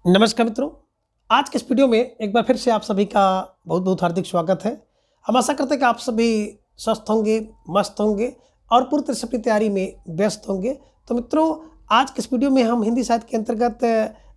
नमस्कार मित्रों, आज के इस वीडियो में एक बार फिर से आप सभी का बहुत बहुत हार्दिक स्वागत है। हम आशा करते हैं कि आप सभी स्वस्थ होंगे, मस्त होंगे और पूरी तरह से अपनी तैयारी में व्यस्त होंगे। तो मित्रों, आज के इस वीडियो में हम हिंदी साहित्य के अंतर्गत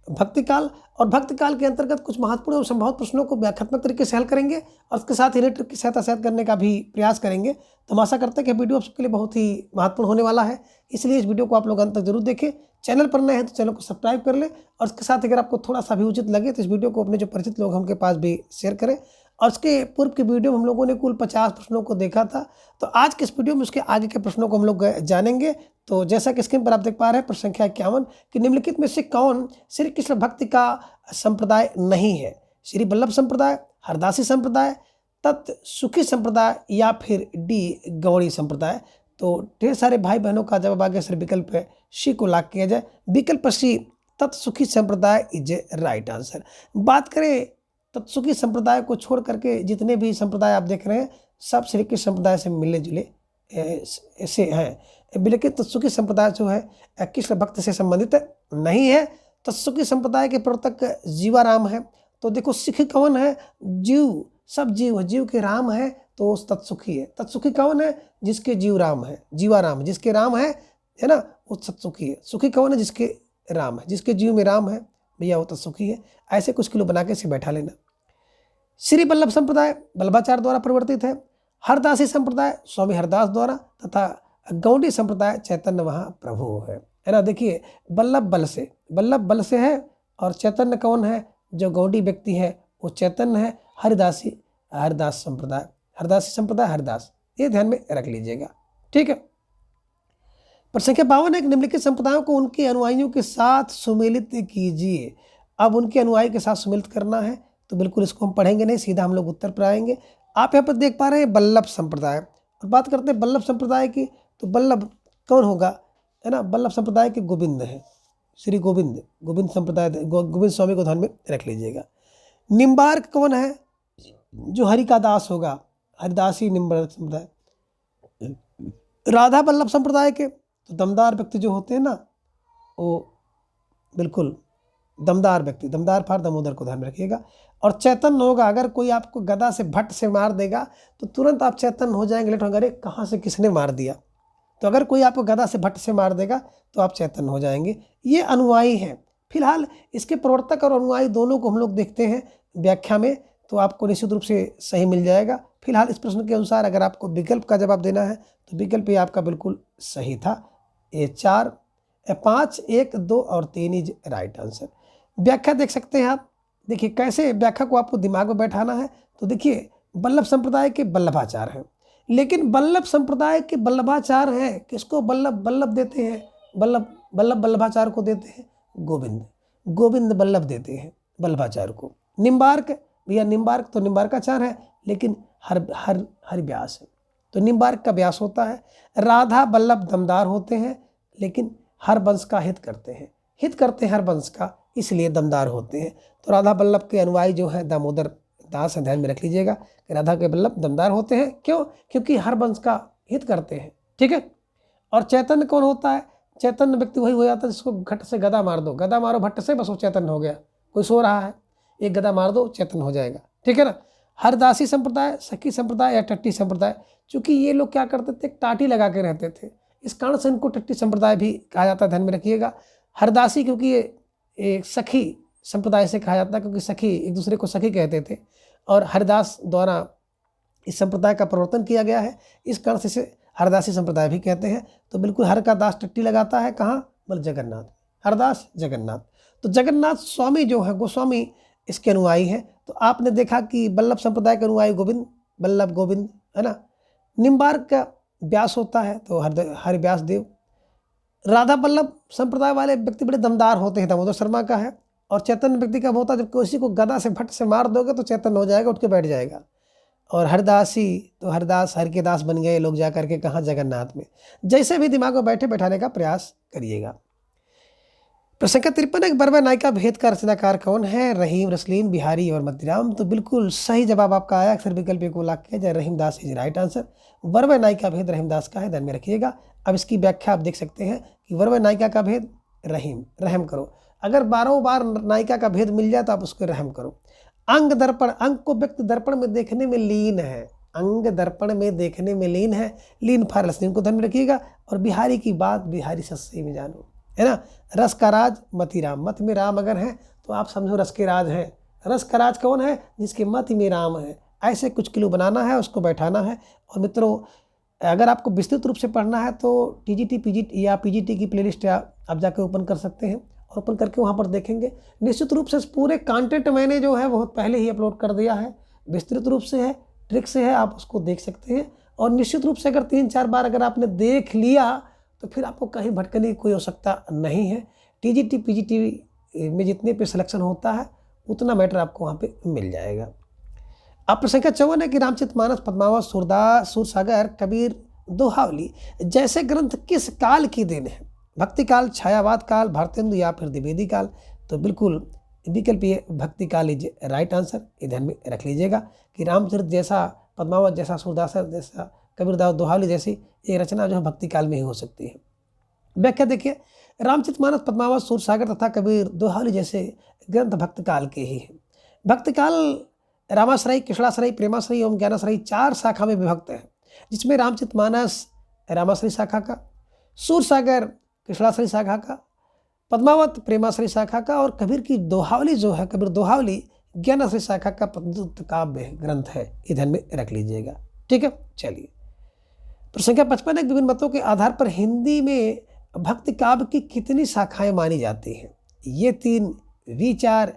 भक्तिकाल और भक्तिकाल के अंतर्गत कुछ महत्वपूर्ण और संभावित प्रश्नों को व्याख्यात्मक तरीके से हल करेंगे और उसके साथ ही ट्रिक की सहायता से करने का भी प्रयास करेंगे। तो हम आशा करते हैं कि वीडियो आप सबके लिए बहुत ही महत्वपूर्ण होने वाला है, इसलिए इस वीडियो को आप लोग अंत तक जरूर देखें। चैनल पर नए हैं तो चैनल को सब्सक्राइब कर लें और उसके साथ अगर आपको थोड़ा सा भी उचित लगे तो इस वीडियो को अपने जो परिचित लोग हैं उनके पास भी शेयर करें। और उसके पूर्व की वीडियो में हम लोगों ने कुल 50 प्रश्नों को देखा था, तो आज के इस वीडियो में उसके आगे के प्रश्नों को हम लोग जानेंगे। तो जैसा कि स्क्रीन पर आप देख पा रहे हैं, प्रश्न संख्या 51 कि निम्नलिखित में से कौन श्री कृष्ण भक्ति का संप्रदाय नहीं है? श्री वल्लभ संप्रदाय, हरदासी संप्रदाय, तत् सुखी संप्रदाय या फिर डी गौड़ी संप्रदाय। तो ढेर सारे भाई बहनों का जवाब आ गया सर विकल्प सी को लॉक किया जाए। विकल्प सी तत्सुखी संप्रदाय इज ए राइट आंसर। बात करें तत्सुखी संप्रदाय को छोड़ करके जितने भी संप्रदाय आप देख रहे हैं सब श्री कृष्ण संप्रदाय से मिले जुले ऐसे हैं, लेकिन तत्सुखी संप्रदाय जो है कृष्ण भक्त से संबंधित नहीं है। तत्सुखी संप्रदाय के प्रवर्तक जीवाराम है। तो देखो सिख कौन है? जीव, सब जीव, जीव के राम है तो तत्सुखी है। तत्सुखी कौन है? जिसके जीव राम है, जीवाराम, जिसके राम है ना, वो तत्सुखी है। सुखी कौन है? जिसके राम है, जिसके जीव में राम है भैया वो तत्सुखी है। ऐसे कुछ किलो बना के इसे बैठा लेना। श्री वल्लभ संप्रदाय वल्लभाचार्य द्वारा परिवर्तित है। हरदासी संप्रदाय स्वामी हरदास द्वारा तथा गौड़ी संप्रदाय चैतन्य महाप्रभु है ना। देखिए वल्लभ बल से है और चैतन्य कौन है? जो गौड़ी व्यक्ति है वो चैतन्य है। हरदासी संप्रदाय हरदास, ये ध्यान में रख लीजिएगा, ठीक है। प्रश्न संख्या 52 है, निम्नलिखित संप्रदायों को उनके अनुयायियों के साथ सुमेलित कीजिए। अब उनके अनुयायी के साथ सुमेलित करना है तो बिल्कुल इसको हम पढ़ेंगे नहीं, सीधा हम लोग उत्तर पर आएंगे। आप यहाँ पर देख पा रहे हैं वल्लभ संप्रदाय, और बात करते हैं वल्लभ संप्रदाय की, तो वल्लभ कौन होगा? है ना, वल्लभ संप्रदाय के गोविंद है, श्री गोविंद संप्रदाय, गोविंद स्वामी को ध्यान में रख लीजिएगा। निम्बार्क कौन है? जो हरि का दास होगा, हरिदासी निम्बार्क संप्रदाय। राधा वल्लभ संप्रदाय के तो दमदार व्यक्ति जो होते हैं ना, वो बिल्कुल दमदार व्यक्ति, दमदार फार दामोदर को ध्यान में रखिएगा। और चैतन्य होगा, अगर कोई आपको गदा से भट्ट से मार देगा तो तुरंत आप चैतन्य हो जाएंगे, लेट होंगे अरे कहाँ से किसने मार दिया। तो अगर कोई आपको गदा से भट्ट से मार देगा तो आप चैतन्य हो जाएंगे। ये अनुयायी हैं। फिलहाल इसके प्रवर्तक और अनुयायी दोनों को हम लोग देखते हैं व्याख्या में, तो आपको निश्चित रूप से सही मिल जाएगा। फिलहाल इस प्रश्न के अनुसार अगर आपको विकल्प का जवाब देना है तो विकल्प ये आपका बिल्कुल सही था। ये 4, 5, 1, 2 और 3 इज राइट आंसर। व्याख्या देख सकते हैं आप। देखिए कैसे व्याख्या को आपको दिमाग में बैठाना है। तो देखिए वल्लभ संप्रदाय के वल्लभाचार्य हैं, लेकिन वल्लभ संप्रदाय के वल्लभाचार्य हैं, किसको वल्लभ देते हैं? वल्लभाचार्य को देते हैं गोविंद वल्लभ देते हैं वल्लभाचार्य को। निम्बार्क भैया, निम्बार्क तो निम्बार्काचार्य है, लेकिन हर व्यास है तो निम्बार्क का व्यास होता है। राधा वल्लभ दमदार होते हैं, लेकिन हर वंश का हित करते हैं हर वंश का, इसलिए दमदार होते हैं। तो राधा वल्लभ के अनुयायी जो है दामोदर दास है, ध्यान में रख लीजिएगा कि राधा के वल्लभ दमदार होते हैं। क्यों? क्योंकि हर वंश का हित करते हैं, ठीक है। और चैतन्य कौन होता है? चैतन्य व्यक्ति वही हो जाता है जिसको घट से गदा मार दो, गदा मारो भट्ट से, बस वो चैतन्य हो गया। कोई सो रहा है, एक गदा मार दो चैतन्य हो जाएगा, ठीक है ना। हरदासी संप्रदाय, सखी संप्रदाय या टट्टी संप्रदाय, चूंकि ये लोग क्या करते थे, टाटी लगा के रहते थे, इस कारण से इनको टट्टी संप्रदाय भी कहा जाता है, ध्यान में रखिएगा। हरदासी क्योंकि ये एक सखी संप्रदाय से कहा जाता है, क्योंकि सखी एक दूसरे को सखी कहते थे, और हरदास द्वारा इस संप्रदाय का प्रवर्तन किया गया है, इस कारण से इसे हरदासी संप्रदाय भी कहते हैं। तो बिल्कुल हर का दास टट्टी लगाता है, कहाँ? बोल जगन्नाथ, हरदास जगन्नाथ। तो जगन्नाथ स्वामी जो है गोस्वामी इसके अनुयायी हैं। तो आपने देखा कि वल्लभ संप्रदाय के अनुयायी वल्लभ गोविंद है ना। निम्बार्क का व्यास होता है तो हरि व्यास देव। राधा वल्लभ संप्रदाय वाले व्यक्ति बड़े दमदार होते हैं, दामोदर शर्मा का है। और चैतन्य व्यक्ति का होता है जब किसी को गदा से भट्ट से मार दोगे तो चैतन्य हो जाएगा, उठ के बैठ जाएगा। और हरदासी तो हरदास हर के दास बन गए लोग जा करके, कहाँ? जगन्नाथ में। जैसे भी दिमाग में बैठाने का प्रयास करिएगा। प्रश्न संख्या 53 है, बरवा नायिका भेद का रचनाकार कौन है? रहीम, रसलीन, बिहारी और मध्य। तो बिल्कुल सही जवाब आपका आया, अक्सर विकल्प को लॉक किया जाए, रहीम दास इज राइट आंसर। बरवा नायिका भेद रहीम दास का है, ध्यान में रखिएगा। अब इसकी व्याख्या आप देख सकते हैं कि बरवा नायिका का भेद रहीम, रहम करो। अगर बारों बार नायिका का भेद मिल जाए तो आप उसको रहम करो। अंग दर्पण, अंग को व्यक्ति दर्पण में देखने में लीन है, अंग दर्पण में देखने में लीन है, लीन फारस लीन को ध्यान में रखिएगा। और बिहारी की बात बिहारी सस्ते में जानो, है ना। रस का राज मति राम, मत में राम अगर है तो आप समझो रस के राज है। रस का राज कौन है? जिसके मति में राम है। ऐसे कुछ क्लू बनाना है, उसको बैठाना है। और मित्रों, अगर आपको विस्तृत रूप से पढ़ना है तो टीजीटी पीजीटी या पीजीटी की प्लेलिस्ट आप जाकर ओपन कर सकते हैं, और ओपन करके वहाँ पर देखेंगे। निश्चित रूप से पूरे कंटेंट मैंने जो है बहुत पहले ही अपलोड कर दिया है, विस्तृत रूप से है, ट्रिक से है, आप उसको देख सकते हैं। और निश्चित रूप से अगर 3-4 बार अगर आपने देख लिया तो फिर आपको कहीं भटकने की कोई आवश्यकता नहीं है। टीजीटी पीजीटी में जितने पे सिलेक्शन होता है उतना मैटर आपको वहाँ पे मिल जाएगा। अब प्रश्न संख्या 54 है कि रामचरितमानस, पद्मावत, सूरदास, सूरसागर, कबीर, दोहावली जैसे ग्रंथ किस काल की देन है? भक्ति काल, छायावाद काल, भारतेंदु या फिर द्विवेदी काल? तो बिल्कुल विकल्प ये भक्ति काल इज राइट आंसर। ये ध्यान में रख लीजिएगा कि रामचरित जैसा, पद्मावत जैसा, सूरदास जैसा, कबीरदास, दोहावली जैसी ये रचना जो है भक्ति काल में ही हो सकती है। व्याख्या देखिए, रामचरितमानस, पद्मावत, सूरसागर तथा कबीर, दोहावली जैसे ग्रंथ भक्त काल के ही हैं। भक्त काल रामाश्रयी, कृष्णाश्रयी, प्रेमाश्रयी एवं ज्ञानाश्रयी 4 शाखा में विभक्त है, जिसमें रामचरितमानस रामाश्रयी शाखा का, सूरसागर कृष्णाश्रयी शाखा का, पद्मावत प्रेमाश्रयी शाखा का, और कबीर की दोहावली जो है, कबीर दोहावली ज्ञानाश्रयी शाखा का प्रदत्त काव्य ग्रंथ है। ये ध्यान में रख लीजिएगा, ठीक है। चलिए, प्रश्न संख्या 55 है, विभिन्न मतों के आधार पर हिंदी में भक्ति काव्य की कितनी शाखाएं मानी जाती हैं? ये 3, V4,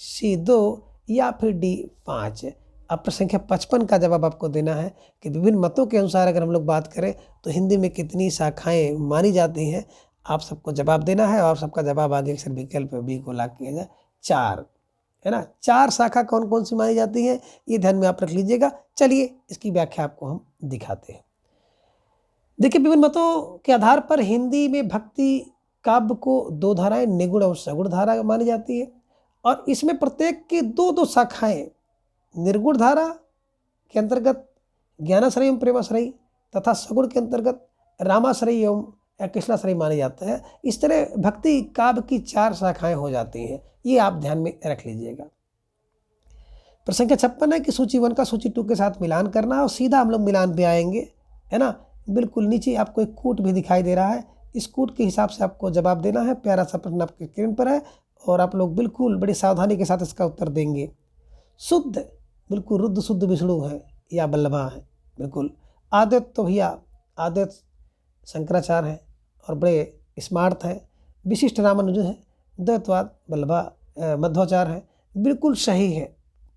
C2 या फिर D5? अब प्रश्न संख्या 55 का जवाब आपको देना है कि विभिन्न मतों के अनुसार अगर हम लोग बात करें तो हिंदी में कितनी शाखाएं मानी जाती हैं। आप सबको जवाब देना है, और सबका जवाब आगे अक्सर विकल्प बी को लॉक किया जाए, 4, है ना। 4 शाखा कौन कौन सी मानी जाती हैं, ये ध्यान में आप रख लीजिएगा। चलिए, इसकी व्याख्या आपको हम दिखाते हैं। देखिए, विभिन्न मतों के आधार पर हिंदी में भक्ति काव्य को 2 धाराएं, निगुण और सगुण धारा मानी जाती है, और इसमें प्रत्येक की 2-2 शाखाएं निर्गुण धारा के अंतर्गत ज्ञानाश्रयी एवं प्रेमाश्रयी तथा सगुण के अंतर्गत रामाश्रयी एवं कृष्णाश्रयी माने जाते हैं। इस तरह भक्ति काव्य की 4 शाखाएं हो जाती हैं, ये आप ध्यान में रख लीजिएगा। प्रश्न संख्या 56 है कि सूची 1 का सूची 2 के साथ मिलान करना है, और सीधा हम लोग मिलान पे आएंगे, है ना। बिल्कुल नीचे आपको एक कूट भी दिखाई दे रहा है, इस कूट के हिसाब से आपको जवाब देना है। प्यारा सा प्रश्न आपके स्क्रीन पर है, और आप लोग बिल्कुल बड़ी सावधानी के साथ इसका उत्तर देंगे। शुद्ध, बिल्कुल रुद्र शुद्ध विष्णु है या बल्लभा है? बिल्कुल। आदित्य तो भैया आदित्य शंकराचार्य है और बड़े स्मार्ट है। विशिष्ट रामानुजन है। द्वैतवाद बल्लभा मध्वाचार्य है। बिल्कुल सही है।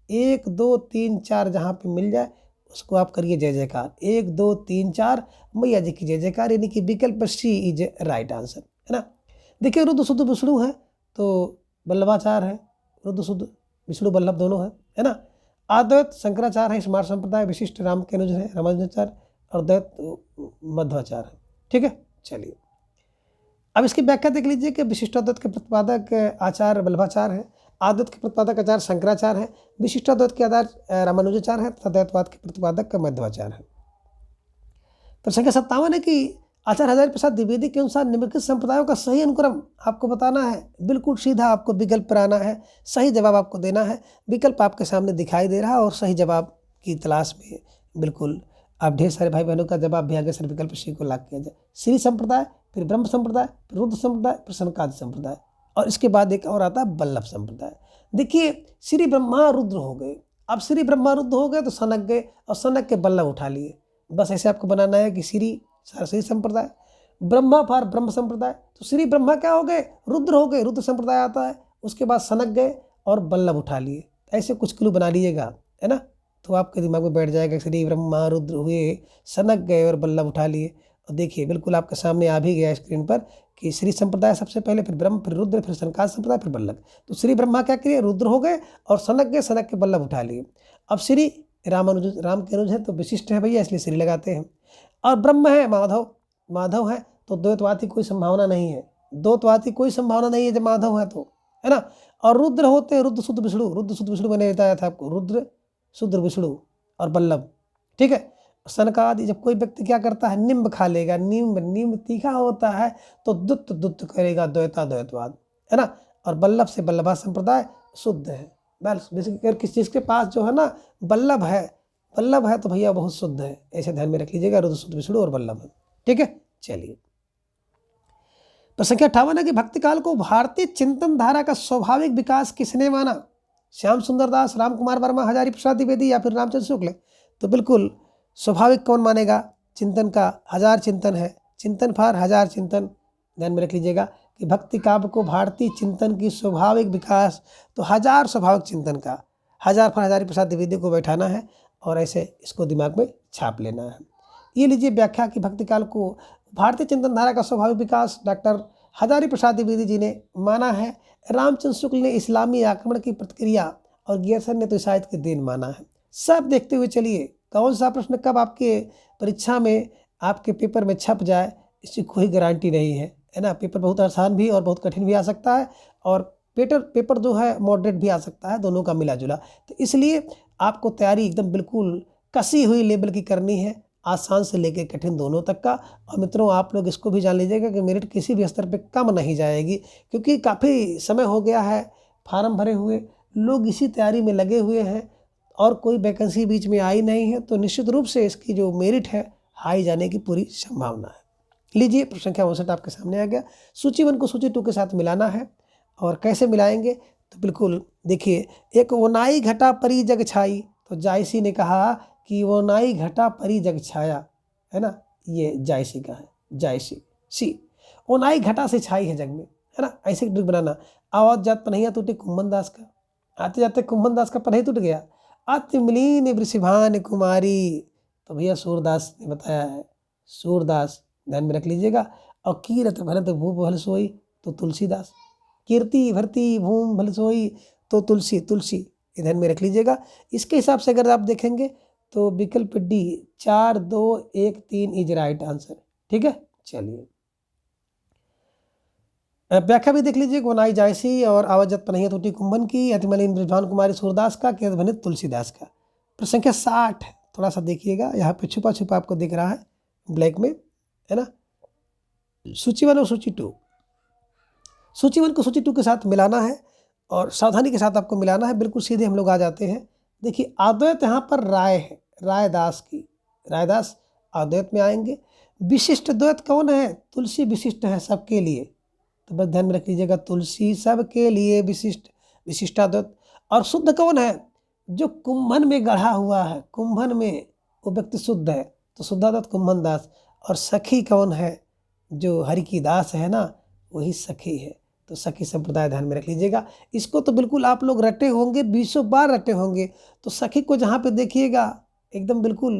1 2 3 4 जहाँ पे मिल जाए उसको आप करिए जय जयकार। 1 2 3 4 मैया जी की जय जयकार, यानी कि विकल्प सी इज राइट आंसर, है ना। देखिए, रुद्र शुद्ध विष्णु है तो बल्लभाचार्य है, रुद्र शुद्ध विष्णु बल्लभ दोनों है ना। अद्वैत शंकराचार्य है, स्मार्ट संप्रदाय। विशिष्ट राम के अनुज है रामानुजाचार्य, और द्वैत मध्वाचार्य है, ठीक है। चलिए, अब इसकी व्याख्या देख लीजिए कि विशिष्टाद्वैत के प्रतिपादक आचार्य बल्लभाचार्य है, अद्वैत के प्रतिपादक आचार्य शंकराचार्य है, विशिष्टाद्वैत के आधार रामानुजाचार्य है तथा द्वैतवाद के प्रतिपादक मध्वाचार्य है। प्रश्न संख्या 57 है कि आचार्य हजारी प्रसाद द्विवेदी के अनुसार निम्नलिखित संप्रदायों का सही अनुक्रम आपको बताना है। बिल्कुल सीधा आपको विकल्प पर आना है, सही जवाब आपको देना है। विकल्प आपके सामने दिखाई दे रहा है, और सही जवाब की तलाश में बिल्कुल आप ढेर सारे भाई बहनों का जवाब भी आगे सर विकल्प सी को लॉक किया जाए। श्री संप्रदाय, फिर ब्रह्म संप्रदाय, फिर रुद्र संप्रदाय, फिर सनकादि संप्रदाय, और इसके बाद एक और आता है बल्लभ संप्रदाय। देखिए, श्री ब्रह्मा रुद्र हो गए। अब श्री ब्रह्मा रुद्र हो गए तो सनक गए, और सनक के बल्लभ उठा लिए। बस ऐसे आपको बनाना है कि श्री श्री संप्रदाय, ब्रह्मा फॉर ब्रह्म संप्रदाय, तो श्री ब्रह्मा क्या हो गए? रुद्र हो गए, रुद्र संप्रदाय आता है। उसके बाद सनक गए और बल्लभ उठा लिए। ऐसे कुछ क्लू बना लीजिएगा, है ना, तो आपके दिमाग में बैठ जाएगा। श्री ब्रह्मा रुद्र हुए, सनक गए और बल्लभ उठा लिए। और देखिए, बिल्कुल आपके सामने आ भी गया स्क्रीन पर कि श्री संप्रदाय सबसे पहले, फिर ब्रह्म, फिर रुद्र, फिर सनकादि संप्रदाय, फिर बल्लभ। तो श्री ब्रह्मा क्या किए? रुद्र हो गए और सनक गए, सनक के बल्लभ उठा लिए। अब श्री रामानुज, राम के अनुज है तो विशिष्ट है भैया, इसलिए श्री लगाते हैं। और ब्रह्म है माधव, माधव है तो द्वैतवाद की कोई संभावना नहीं है, द्वैतवाद की कोई संभावना नहीं है जब माधव है तो, है ना। और रुद्र होते हैं रुद्र शुद्ध विष्णु, रुद्र शुद्ध विष्णु मैंने बताया था आपको, रुद्र शुद्ध विष्णु और बल्लभ, ठीक है। सनकादि, जब कोई व्यक्ति क्या करता है? निम्ब खा लेगा, निम्ब, निम्ब तीखा होता है तो दुत्त दुत्त करेगा, द्वैता द्वैतवाद, है ना। और बल्लभ से बल्लभा संप्रदाय शुद्ध है। बस अगर किसी चीज़ के पास जो है ना बल्लभ है तो भैया बहुत शुद्ध है, ऐसे ध्यान में रख लीजिएगा। रुद्र शुद्ध विष्णु और बल्लभ है। ठीक है, चलिए। तो संख्या 58 है कि भक्ति काल को भारतीय चिंतन धारा का स्वाभाविक विकास किसने माना? श्याम सुंदर दास, राम कुमार वर्मा, हजारी प्रसाद द्विवेदी या फिर रामचंद्र शुक्ल? तो बिल्कुल स्वाभाविक कौन मानेगा? चिंतन का हजार चिंतन है, चिंतन फार हजार चिंतन। ध्यान में रख लीजिएगा कि भक्ति काव्य को भारतीय चिंतन की स्वाभाविक विकास, तो हजार स्वाभाविक चिंतन का हजार फार हजारी प्रसाद द्विवेदी को बैठाना है और ऐसे इसको दिमाग में छाप लेना है। ये लीजिए व्याख्या कि भक्ति काल को भारतीय चिंतन धारा का स्वाभाविक विकास डॉक्टर हजारी प्रसाद द्विवेदी जी ने माना है। रामचंद्र शुक्ल ने इस्लामी आक्रमण की प्रतिक्रिया और गियरसन ने तो ईसाइत के दिन माना है। सब देखते हुए चलिए कौन सा प्रश्न कब आपके परीक्षा में आपके पेपर में छप जाए इसकी कोई गारंटी नहीं है ना। पेपर बहुत आसान भी और बहुत कठिन भी आ सकता है और पेपर जो है मॉडरेट भी आ सकता है, दोनों का मिला जुला। तो इसलिए आपको तैयारी एकदम बिल्कुल कसी हुई लेवल की करनी है, आसान से लेकर कठिन दोनों तक का। और मित्रों आप लोग इसको भी जान लीजिएगा कि मेरिट किसी भी स्तर पे कम नहीं जाएगी, क्योंकि काफ़ी समय हो गया है फार्म भरे हुए, लोग इसी तैयारी में लगे हुए हैं और कोई वैकेंसी बीच में आई नहीं है। तो निश्चित रूप से इसकी जो मेरिट है हाई जाने की पूरी संभावना है। लीजिए प्रश्न संख्या 59 आपके सामने आ गया। सूची 1 को सूची 2 के साथ मिलाना है और कैसे मिलाएंगे? तो बिल्कुल देखिए, एक ओनाई घटा परी जग छाई, तो जायसी ने कहा कि ओनाई घटा परी जग छाया, है ना, ये जायसी का है, जायसी सी। ओनाई घटा से छाई है जग में, है ना, ऐसे ट्रिक बनाना। आवाज जात पन्हैया टूटे कुंभन दास का, आते जाते कुंभन दास का पन्हैया टूट गया। अति मिलीन वृषभान कुमारी, तो भैया सूरदास ने बताया है, सूरदास ध्यान में रख लीजिएगा। और कीरत भरत भूप भल सोई, तो तुलसीदास। कीर्ति भरती भूम भल सोई, तो तुलसी ये ध्यान में रख लीजिएगा। इसके हिसाब से अगर आप देखेंगे तो विकल्प डी 4 2 1 3 इज राइट आंसर। ठीक है, चलिए व्याख्या भी देख लीजिए। गोनाई जायसी और आवाजत पन्हैया टूटी कुंभन की, अतिमलिन ब्रजभान कुमारी सूरदास का, केत भनित तुलसीदास का। प्रश्न संख्या 60 थोड़ा सा देखिएगा, यहाँ पे छुपा छुपा आपको दिख रहा है ब्लैक में, है ना। सूची 1 और सूची 2, सूची 1 को सूची 2 के साथ मिलाना है और सावधानी के साथ आपको मिलाना है। बिल्कुल सीधे हम लोग आ जाते हैं। देखिए अद्वैत यहाँ पर राय है, रायदास की, रायदास अद्वैत में आएंगे। विशिष्ट द्वैत कौन है? तुलसी विशिष्ट है सबके लिए, तो बस ध्यान में रख लीजिएगा, तुलसी सबके लिए विशिष्ट, विशिष्टाद्वैत। और शुद्ध कौन है? जो कुंभन में गढ़ा हुआ है, कुंभन में वो व्यक्ति शुद्ध है, तो शुद्धाद्वैत कुंभन दास। और सखी कौन है? जो हरि की दास है ना, वही सखी है, तो सखी संप्रदाय ध्यान में रख लीजिएगा। इसको तो बिल्कुल आप लोग रटे होंगे, 20 बार रटे होंगे। तो सखी को जहाँ पे देखिएगा एकदम बिल्कुल,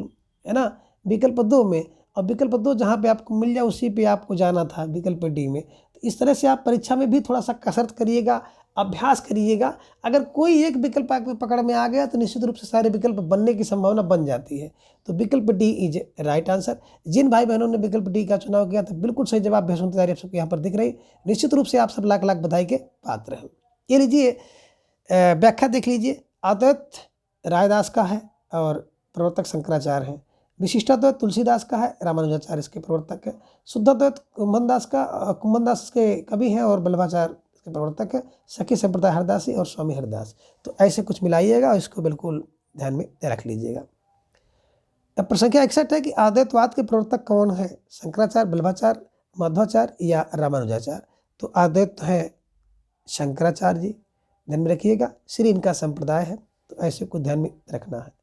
है ना, विकल्प 2 में, और विकल्प 2 जहाँ पे आपको मिल जाए उसी पे आपको जाना था, विकल्प डी में। तो इस तरह से आप परीक्षा में भी थोड़ा सा कसरत करिएगा, अभ्यास करिएगा। अगर कोई एक विकल्प आपके पकड़ में आ गया तो निश्चित रूप से सारे विकल्प बनने की संभावना बन जाती है। तो विकल्प डी इज राइट आंसर। जिन भाई बहनों ने विकल्प डी का चुनाव किया तो बिल्कुल सही जवाब बेसुन तैयारी आप सबको यहाँ पर दिख रही। निश्चित रूप से आप सब लाख लाख बधाई के पात्र हैं। ये लीजिए व्याख्या देख लीजिए। अद्वैत रायदास का है और प्रवर्तक शंकराचार्य हैं। विशिष्टाद्वैत तुलसीदास का है, रामानुजाचार्य इसके प्रवर्तक है। शुद्धाद्वैत कुंभन दास का, कुंभन दास के कवि हैं और बल्लभाचार्य इसके प्रवर्तक है। सखी संप्रदाय हरदासी और स्वामी हरदास। तो ऐसे कुछ मिलाइएगा और इसको बिल्कुल ध्यान में रख लीजिएगा। अब प्रश्न संख्या 61 है कि अद्वैतवाद के प्रवर्तक कौन है? शंकराचार्य, बल्लभाचार्य, माधवाचार्य या रामानुजाचार्य? तो अद्वैत है शंकराचार्य जी, ध्यान में रखिएगा, श्री इनका संप्रदाय है, तो ऐसे को ध्यान में रखना है।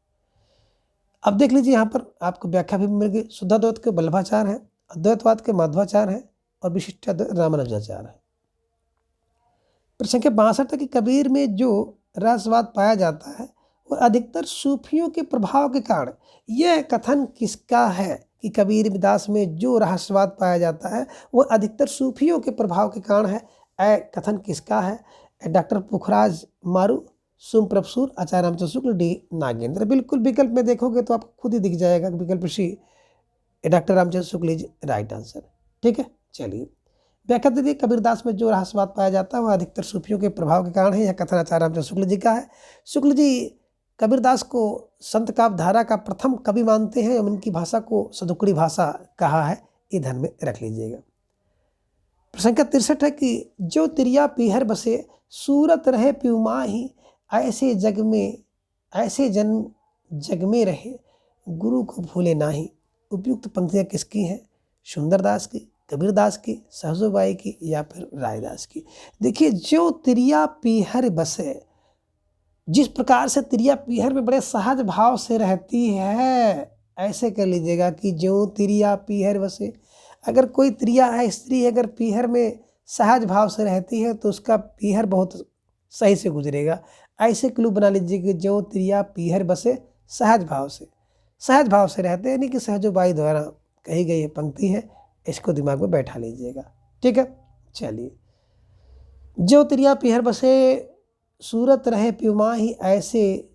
अब देख लीजिए यहाँ पर आपको व्याख्या भी मिल गई। शुद्धाद्वैत के बल्लभाचार्य हैं, अद्वैतवाद के माधवाचार्य हैं और विशिष्टाद्वैत रामानुजाचार्य हैं। प्रश्न संख्या 62 है कि कबीर में जो रहस्यवाद पाया जाता है वह अधिकतर सूफियों के प्रभाव के कारण, यह कथन किसका है कि कबीर दास में जो रहस्यवाद पाया जाता है वह अधिकतर सूफियों के प्रभाव के कारण है? कथन किसका है? डॉक्टर पुखराज मारू, सुम प्रभसूर, आचार्य रामचंद्र शुक्ल, डी नागेंद्र। बिल्कुल विकल्प में देखोगे तो आपको खुद ही दिख जाएगा कि विकल्प C doctor Ramchandra Shukla is right answer. ठीक है, चलिए व्याख्या दीजिए। कबीरदास में जो रहस्यवाद पाया जाता है वह अधिकतर सूफियों के प्रभाव के कारण है। यह कथन आचार्य रामचंद्र शुक्ल जी का है। शुक्ल जी कबीरदास को संत काव्य धारा का प्रथम कवि मानते हैं। उनकी भाषा को सदुकड़ी भाषा कहा है, ये ध्यान में रख लीजिएगा। प्रसंग 63 है कि जो तिरिया पीहर बसे सूरत रहे प्युमा ही, ऐसे जग में रहे गुरु को भूले नाही। उपयुक्त पंक्तियाँ किसकी हैं? सुंदरदास की, कबीरदास की, सहजोबाई की या फिर रायदास की। देखिए, जो तिरिया पीहर बसे, जिस प्रकार से तिरिया पीहर में बड़े सहज भाव से रहती है, ऐसे कर लीजिएगा कि जो तिरिया पीहर बसे। अगर कोई तिरिया है, स्त्री अगर पीहर में सहज भाव से रहती है तो उसका पीहर बहुत सही से गुजरेगा। ऐसे क्लू बना लीजिए कि जो तिरिया पीहर बसे सहज भाव से रहते हैं, यानी कि सहजोबाई द्वारा कही गई ये पंक्ति है, इसको दिमाग में बैठा लीजिएगा। ठीक है, चलिए। जो तिरिया पीहर बसे सूरत रहे प्युमा ही, ऐसे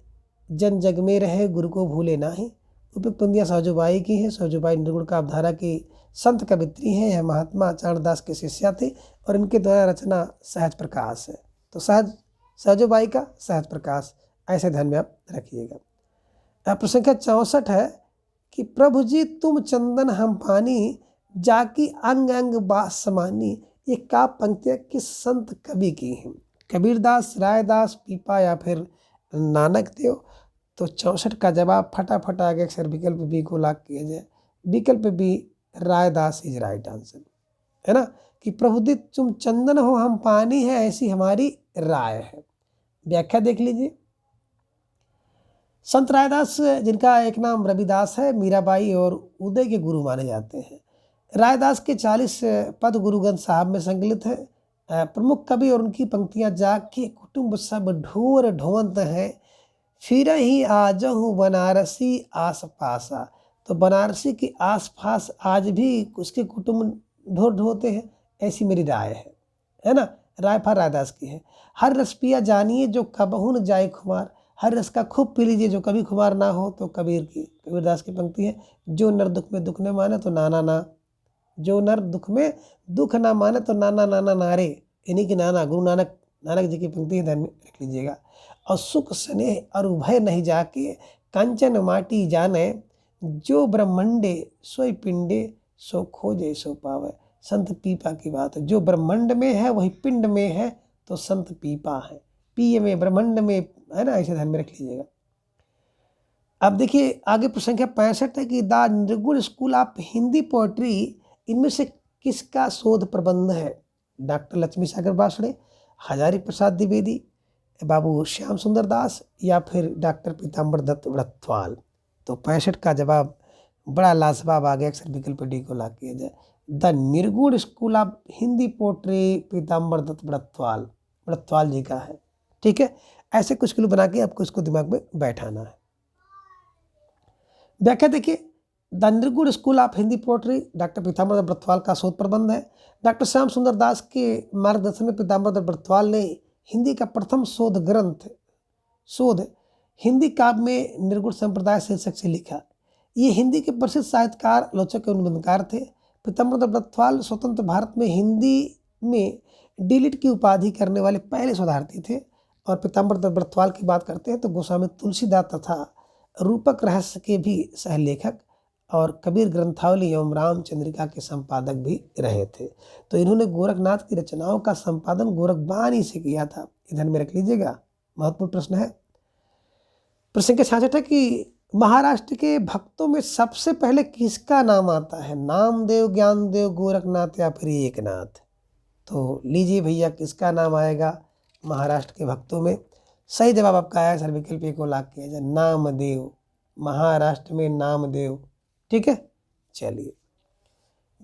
जन जग में रहे गुरु को भूले नाही। उपयुक्त पंक्तियाँ सहजोबाई की है। सहजोबाई निर्गुण काव्यधारा की संत कवित्री हैं। यह महात्मा चाणदास के शिष्या थे और इनके द्वारा रचना सहज प्रकाश है। तो सहजोबाई का सहज प्रकाश, ऐसे ध्यान में आप रखिएगा। प्रसंग 64 है कि प्रभु जी तुम चंदन हम पानी, जाकी अंग अंग बास समानी। ये का पंक्तियाँ किस संत कवि की हैं? कबीरदास, रायदास, पीपा या फिर नानक देव। तो 64 का जवाब फटाफट आगे अक्सर विकल्प बी को लॉक किया जाए। विकल्प B Raidas is right answer, है ना। कि प्रभुदित तुम चंदन हो हम पानी है, ऐसी हमारी राय है। व्याख्या देख लीजिए। संत रायदास, जिनका एक नाम रविदास है, मीराबाई और उदय के गुरु माने जाते हैं। रायदास के 40 पद गुरु ग्रंथ साहब में संकलित है। प्रमुख कवि और उनकी पंक्तियां जाके कुटुंब सब ढोर ढोवंत है, फिर ही आजहूँ बनारसी आस पासा। तो बनारसी के आसपास आज भी उसके कुटुंब ढोर ढोते हैं, ऐसी मेरी राय है ना। राय फा रायदास की है। हर रस पिया जानिए जो कबहू न जाए खुमार। हर रस का खूब पी लीजिए जो कभी खुमार ना हो। तो कबीरदास की पंक्ति है। जो नर दुख में दुख न माने तो नाना ना, जो नर दुख में दुख ना माने तो नाना नाना नारे, यानी कि नाना गुरु नानक जी की पंक्ति है, ध्यान में रख लीजिएगा। और सुख स्नेह और उभय नहीं जाके, कंचन माटी जाने, जो ब्रह्मंडे सोई पिंडे, सो खोजे सो पावे। संत पीपा की बात है। जो ब्रह्मांड में है वही पिंड में है, तो संत पीपा है। पी में ब्रह्मांड में, है ना, ऐसे ध्यान में रख लीजिएगा। अब देखिए आगे प्रश्न 65 है कि the Nirguna school of Hindi poetry, इनमें से किसका शोध प्रबंध है? डॉक्टर लक्ष्मी सागर बासड़े, हजारी प्रसाद द्विवेदी, बाबू श्याम सुंदर दास या फिर डॉक्टर पीताम्बर दत्त व्रतवाल। तो 65 का जवाब बड़ा लाजवाब आ गया, अक्सर विकल्प डी को लॉक किया जाए। The Nirguna school of Hindi poetry पीताम्बर दत्त व्रतवाल जी का है। ठीक है, ऐसे कुछ क्लू बना के आपको इसको दिमाग में बैठाना है। व्याख्या देखिए। The Nirguna school of Hindi poetry doctor Pitambar Dutt Barthwal का शोध प्रबंध है। डॉक्टर श्याम सुंदर दास के मार्गदर्शन में पीताम्बर दत्त व्रतवाल ने हिंदी का प्रथम शोध हिंदी काव्य में निर्गुण संप्रदाय शीर्षक से लिखा। ये हिंदी के प्रसिद्ध साहित्यकार, आलोचक एवं निबंधकार थे। पीताम्बर दत्त व्रतवाल स्वतंत्र भारत में हिंदी में डीलिट की उपाधि करने वाले पहले शोधार्थी थे। और पीताम्बर दत्त व्रतवाल की बात करते हैं तो गोस्वामी तुलसीदास तथा रूपक रहस्य के भी सहलेखक और कबीर ग्रंथावली एवं रामचंद्रिका के संपादक भी रहे थे। तो इन्होंने गोरखनाथ की रचनाओं का संपादन गोरखबानी से किया था। ध्यान में रख लीजिएगा, महत्वपूर्ण प्रश्न है। प्रश्न के 66 है कि महाराष्ट्र के भक्तों में सबसे पहले किसका नाम आता है? नामदेव, ज्ञानदेव, गोरखनाथ या फिर एकनाथ? तो लीजिए भैया, किसका नाम आएगा महाराष्ट्र के भक्तों में? सही जवाब आपका आया सर, विकल्प ए को लॉक किया जाए, नामदेव। महाराष्ट्र में नामदेव। ठीक है, चलिए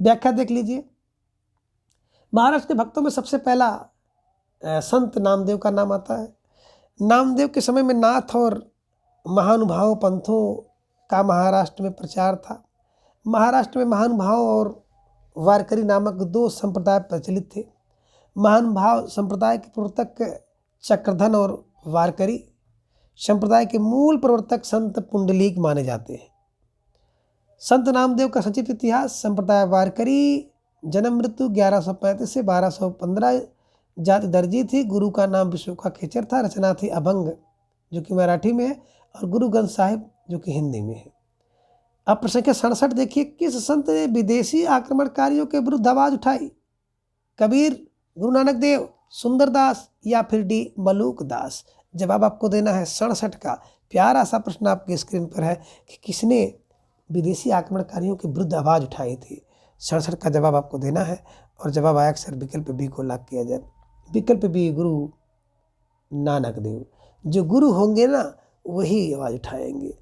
व्याख्या देख लीजिए। महाराष्ट्र के भक्तों में सबसे पहला संत नामदेव का नाम आता है। नामदेव के समय में नाथ और महानुभाव पंथों का महाराष्ट्र में प्रचार था। महाराष्ट्र में महानुभाव और वारकरी नामक दो संप्रदाय प्रचलित थे। महानुभाव संप्रदाय के प्रवर्तक चक्रधन और वारकरी संप्रदाय के मूल प्रवर्तक संत पुंडलीक माने जाते हैं। संत नामदेव का संक्षिप्त इतिहास। संप्रदाय वारकरी, जन्म मृत्यु 1135 से 1215, जाति दर्जी थी। गुरु का नाम विश्वखा खेचर था। रचना थी अभंग जो कि मराठी में है और गुरु ग्रंथ साहिब जो कि हिंदी में है। अब प्रश्न 67 देखिए, किस संत ने विदेशी आक्रमणकारियों के विरुद्ध आवाज उठाई? कबीर, गुरु नानक देव, सुंदरदास या फिर डी मलूक दास। जवाब आपको देना है 67 का। प्यारा सा प्रश्न आपकी स्क्रीन पर है कि किसने विदेशी आक्रमणकारियों के विरुद्ध आवाज़ उठाई थी। 67 का जवाब आपको देना है और जवाब आया सर विकल्प बी को लॉक किया जाए। विकल्प बी गुरु नानक देव। जो गुरु होंगे ना वही आवाज़ उठाएंगे,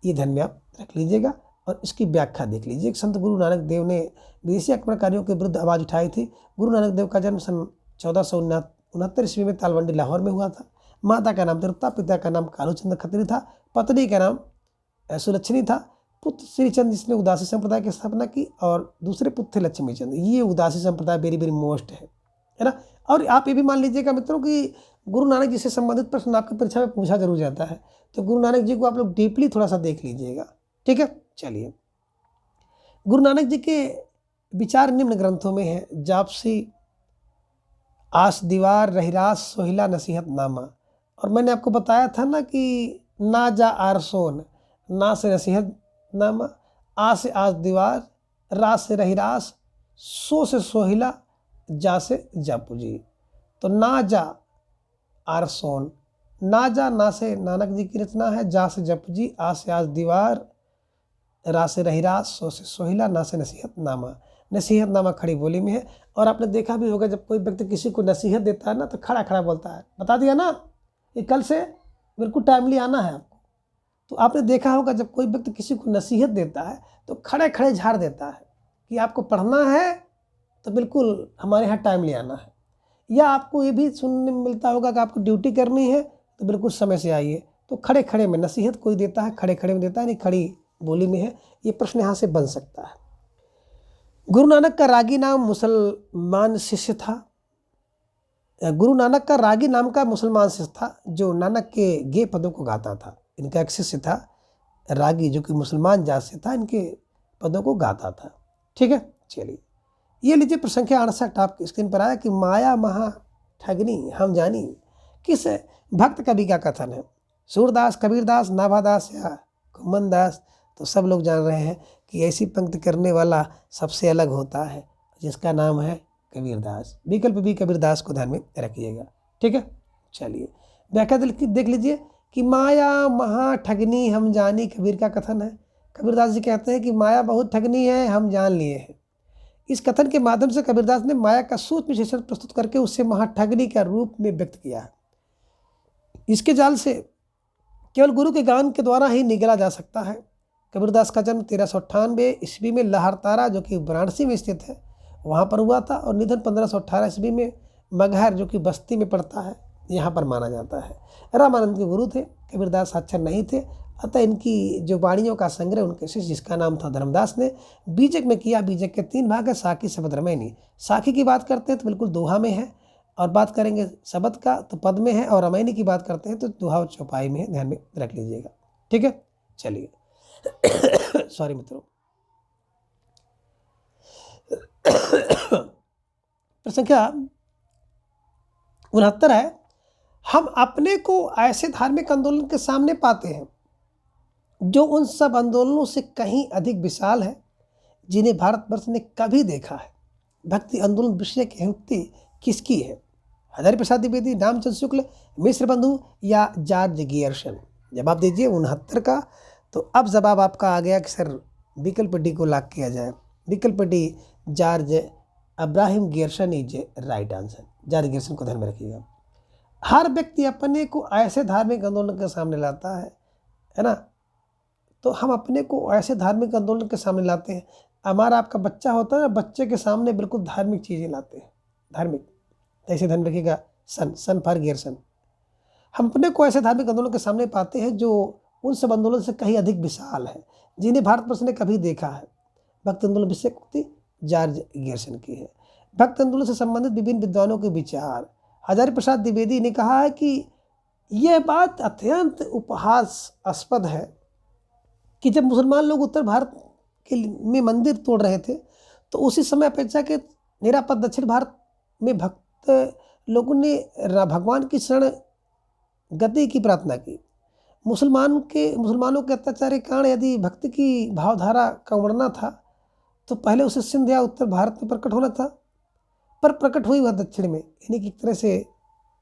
ये ध्यान में आप रख लीजिएगा। और इसकी व्याख्या देख लीजिए। संत गुरु नानक देव ने विदेशी आक्रमणकारियों के विरुद्ध आवाज़ उठाई थी। गुरु नानक देव का जन्म सन 1469 ईस्वी में तालवंडी लाहौर में हुआ था। माता का नाम तिरुपता, पिता का नाम कालूचंद खत्री था, पत्नी का नाम सुलक्षणी था, पुत्र श्रीचंद जिसने उदासी संप्रदाय की स्थापना की और दूसरे पुत्र थे लक्ष्मी चंद। ये उदासी संप्रदाय वेरी वेरी मोस्ट है ना। और आप ये भी मान लीजिएगा मित्रों कि गुरु नानक जी से संबंधित प्रश्न आपकी परीक्षा में पूछा जरूर जाता है, तो गुरु नानक जी को आप लोग डीपली थोड़ा सा देख लीजिएगा, ठीक है। चलिए, गुरु नानक जी के विचार निम्न ग्रंथों में है। जापसी, आस दीवार, रहिरास, सोहिला, नसीहत नामा। और मैंने आपको बताया था ना कि ना जा आरसोन, ना से नसीहत नामा, आ से आस दीवार, रा से रहिरास, सो से सोहिला, जा से जप जी। तो ना जा आरसोन, ना जा ना से नानक जी की रचना है, जा से जप जी, आ से आस दीवार, रा से रहिरास, सो से सोहिला, ना से नसीहत नामा। नसीहत नामा खड़ी बोली में है। और आपने देखा भी होगा जब कोई व्यक्ति किसी को नसीहत देता है ना तो खड़ा खड़ा बोलता है। बता दिया ना, ये कल से बिल्कुल टाइमली आना है आपको। तो आपने देखा होगा जब कोई व्यक्ति किसी को नसीहत देता है तो खड़े खड़े झाड़ देता है कि आपको पढ़ना है तो बिल्कुल हमारे यहाँ टाइमली आना है। या आपको ये भी सुनने में मिलता होगा कि आपको ड्यूटी करनी है तो बिल्कुल समय से आइए। तो खड़े खड़े में नसीहत कोई देता है, खड़े खड़े में देता है, नहीं खड़ी बोली में है। ये प्रश्न यहाँ से बन सकता है। गुरु नानक का रागी नाम मुसलमान शिष्य था। गुरु नानक का रागी नाम का मुसलमान शिष्य था जो नानक के गे पदों को गाता था। इनका एक शिष्य था रागी जो कि मुसलमान जात से था, इनके पदों को गाता था, ठीक है। चलिए, ये लीजिए प्रश्न संख्या 68 आपकी स्क्रीन पर आया कि माया महा ठगनी हम जानी किस भक्त कवि का कथन है। सूरदास, कबीरदास, नाभादास या कुमन दास। तो सब लोग जान रहे हैं कि ऐसी पंक्ति करने वाला सबसे अलग होता है जिसका नाम है कबीरदास। विकल्प बी कबीरदास को ध्यान में रखिएगा, ठीक है। चलिए, व्याख्या देख लीजिए कि माया महा ठगनी हम जानी कबीर का कथन है। कबीरदास जी कहते हैं कि माया बहुत ठगनी है, हम जान लिए हैं। इस कथन के माध्यम से कबीरदास ने माया का सूक्ष्म विशेषण प्रस्तुत करके उससे महाठगनी का रूप में व्यक्त किया है। इसके जाल से केवल गुरु के गान के द्वारा ही निगला जा सकता है। कबीरदास का जन्म 1398 ईस्वी में लाहरतारा जो कि वाराणसी में स्थित है वहाँ पर हुआ था और निधन 1518 ईस्वी में मगहर जो कि बस्ती में पड़ता है यहाँ पर माना जाता है। रामानंद के गुरु थे, कबीरदास साक्षर नहीं थे, अतः इनकी जो वाणियों का संग्रह उनके शिष्य जिसका नाम था धर्मदास ने बीजक में किया। बीजक के 3 भाग है, साखी, शबद, रमैनी। साखी की बात करते हैं तो बिल्कुल दोहा में है, और बात करेंगे शबद का तो पद में है, और रमैनी की बात करते हैं तो दोहा और चौपाई में है, ध्यान में रख लीजिएगा, ठीक है। चलिए सॉरी मित्रों। प्रश्न संख्या 69 है, हम अपने को ऐसे धार्मिक आंदोलन के सामने पाते हैं जो उन सब आंदोलनों से कहीं अधिक विशाल है जिन्हें भारतवर्ष ने कभी देखा है। भक्ति आंदोलन विषय की युक्ति किसकी है? हजारी प्रसाद द्विवेदी, रामचंद्र शुक्ल, मिश्र बंधु या जॉर्ज गियर्सन? जवाब दीजिए 69 का। तो अब जवाब आपका आ गया कि सर विकल्प डी को लॉक किया जाए। विकल्प D George Abraham Gierson is right answer. George Gierson को ध्यान में रखिएगा। हर व्यक्ति अपने को ऐसे धार्मिक आंदोलन के सामने लाता है ना। तो हम अपने को ऐसे धार्मिक आंदोलन के सामने लाते हैं। हमारा आपका बच्चा होता है ना, बच्चे के सामने बिल्कुल धार्मिक चीज़ें लाते हैं, धार्मिक। ऐसे ध्यान रखिएगा, सन फॉर गियर्सन। हम अपने को ऐसे धार्मिक आंदोलन के सामने पाते हैं जो उन सब आंदोलन से कहीं अधिक विशाल है जिन्हें भारतवर्ष ने कभी देखा है। भक्त आंदोलन विषय उक्ति जॉर्ज गियर्सन की है। भक्त आंदोलन से संबंधित विभिन्न विद्वानों के विचार। हजारी प्रसाद द्विवेदी ने कहा है कि यह बात अत्यंत उपहासास्पद है कि जब मुसलमान लोग उत्तर भारत में मंदिर तोड़ रहे थे तो उसी समय अपेक्षा के निरापद दक्षिण भारत में भक्त लोगों ने भगवान की शरण गति की प्रार्थना की। मुसलमानों के अत्याचार के कारण यदि भक्ति की भावधारा का उमड़ना था तो पहले उसे सिंध या उत्तर भारत में प्रकट होना था। पर प्रकट हुई वह दक्षिण में, यानी कि एक तरह से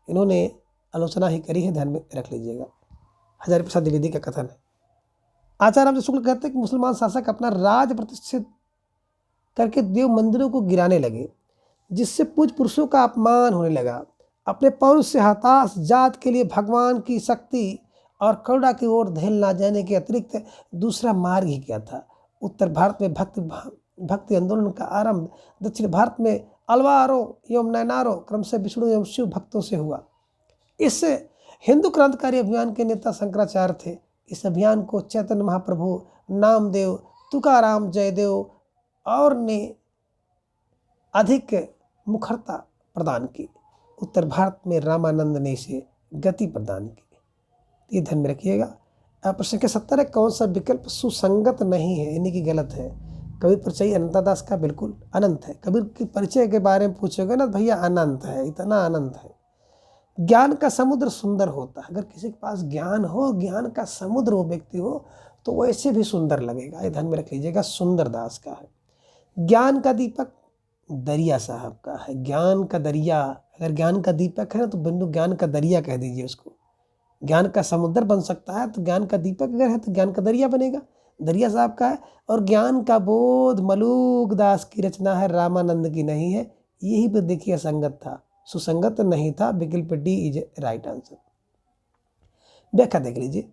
इन्होंने आलोचना ही करी है, ध्यान में रख लीजिएगा। हजारी प्रसाद द्विवेदी का कथन है। आचार्य रामजी शुक्ल कहते हैं कि मुसलमान शासक अपना राज प्रतिष्ठित करके देव मंदिरों को गिराने लगे, जिससे पूज्य पुरुषों का अपमान होने लगा। अपने पौरुष से हताश जात के लिए भगवान की शक्ति और करुणा की ओर ध्यान ना जाने के अतिरिक्त दूसरा मार्ग ही क्या था। उत्तर भारत में भक्ति आंदोलन का आरंभ दक्षिण भारत में अलवारों एवं नैनारों क्रमशः विष्णु एवं शिव भक्तों से हुआ। इस हिंदू क्रांतिकारी अभियान के नेता शंकराचार्य थे। इस अभियान को चैतन्य महाप्रभु, नामदेव, तुकाराम, जयदेव और ने अधिक मुखरता प्रदान की। उत्तर भारत में रामानंद ने इसे गति प्रदान की। ये ध्यान में रखिएगा। प्रश्न संख्या 70 है, कौन सा विकल्प सुसंगत नहीं है, यानी कि गलत है। कबीर परिचय अनंतादास का बिल्कुल अनंत है। कबीर के परिचय के बारे में पूछोगे ना, भैया अनंत है, इतना अनंत है। ज्ञान का समुद्र सुंदर होता है। अगर किसी के पास ज्ञान हो, ज्ञान का समुद्र वो व्यक्ति हो, तो वैसे भी सुंदर लगेगा। ये ध्यान में रख लीजिएगा। सुंदरदास का है। ज्ञान का दीपक दरिया साहब का है। ज्ञान का दरिया, अगर ज्ञान का दीपक है ना तो बिंदु ज्ञान का दरिया कह दीजिए उसको। ज्ञान का समुद्र बन सकता है तो ज्ञान का दीपक अगर है तो ज्ञान का दरिया बनेगा, दरिया साहब का है। और ज्ञान का बोध मलूक दास की रचना है, रामानंद की नहीं है। यही पर देखिए संगत था, सुसंगत नहीं था। विकल्प डी इज राइट आंसर। व्याख्या देख लीजिए।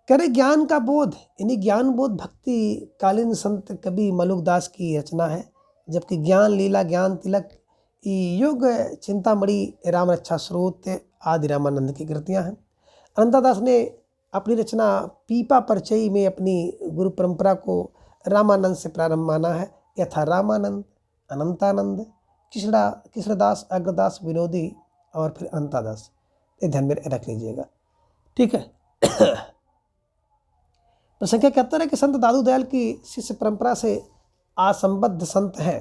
कह रहे ज्ञान का बोध, यानी ज्ञान बोध भक्ति कालीन संत कवि मलूक दास की रचना है, जबकि ज्ञान लीला, ज्ञान तिलक, योग, चिंतामणि, राम रक्षा स्रोत आदि रामानंद की कृतियां हैं। अनंतादास ने अपनी रचना पीपा परिचय में अपनी गुरु परंपरा को रामानंद से प्रारंभ माना है, यथा रामानंद, अनंतानंद, कृष्णदास, अग्रदास, विनोदी और फिर अनंतादास। ये ध्यान में रख लीजिएगा, ठीक है। तो संख्या 71 है कि संत दादू दयाल की शिष्य परंपरा से असंबद्ध संत हैं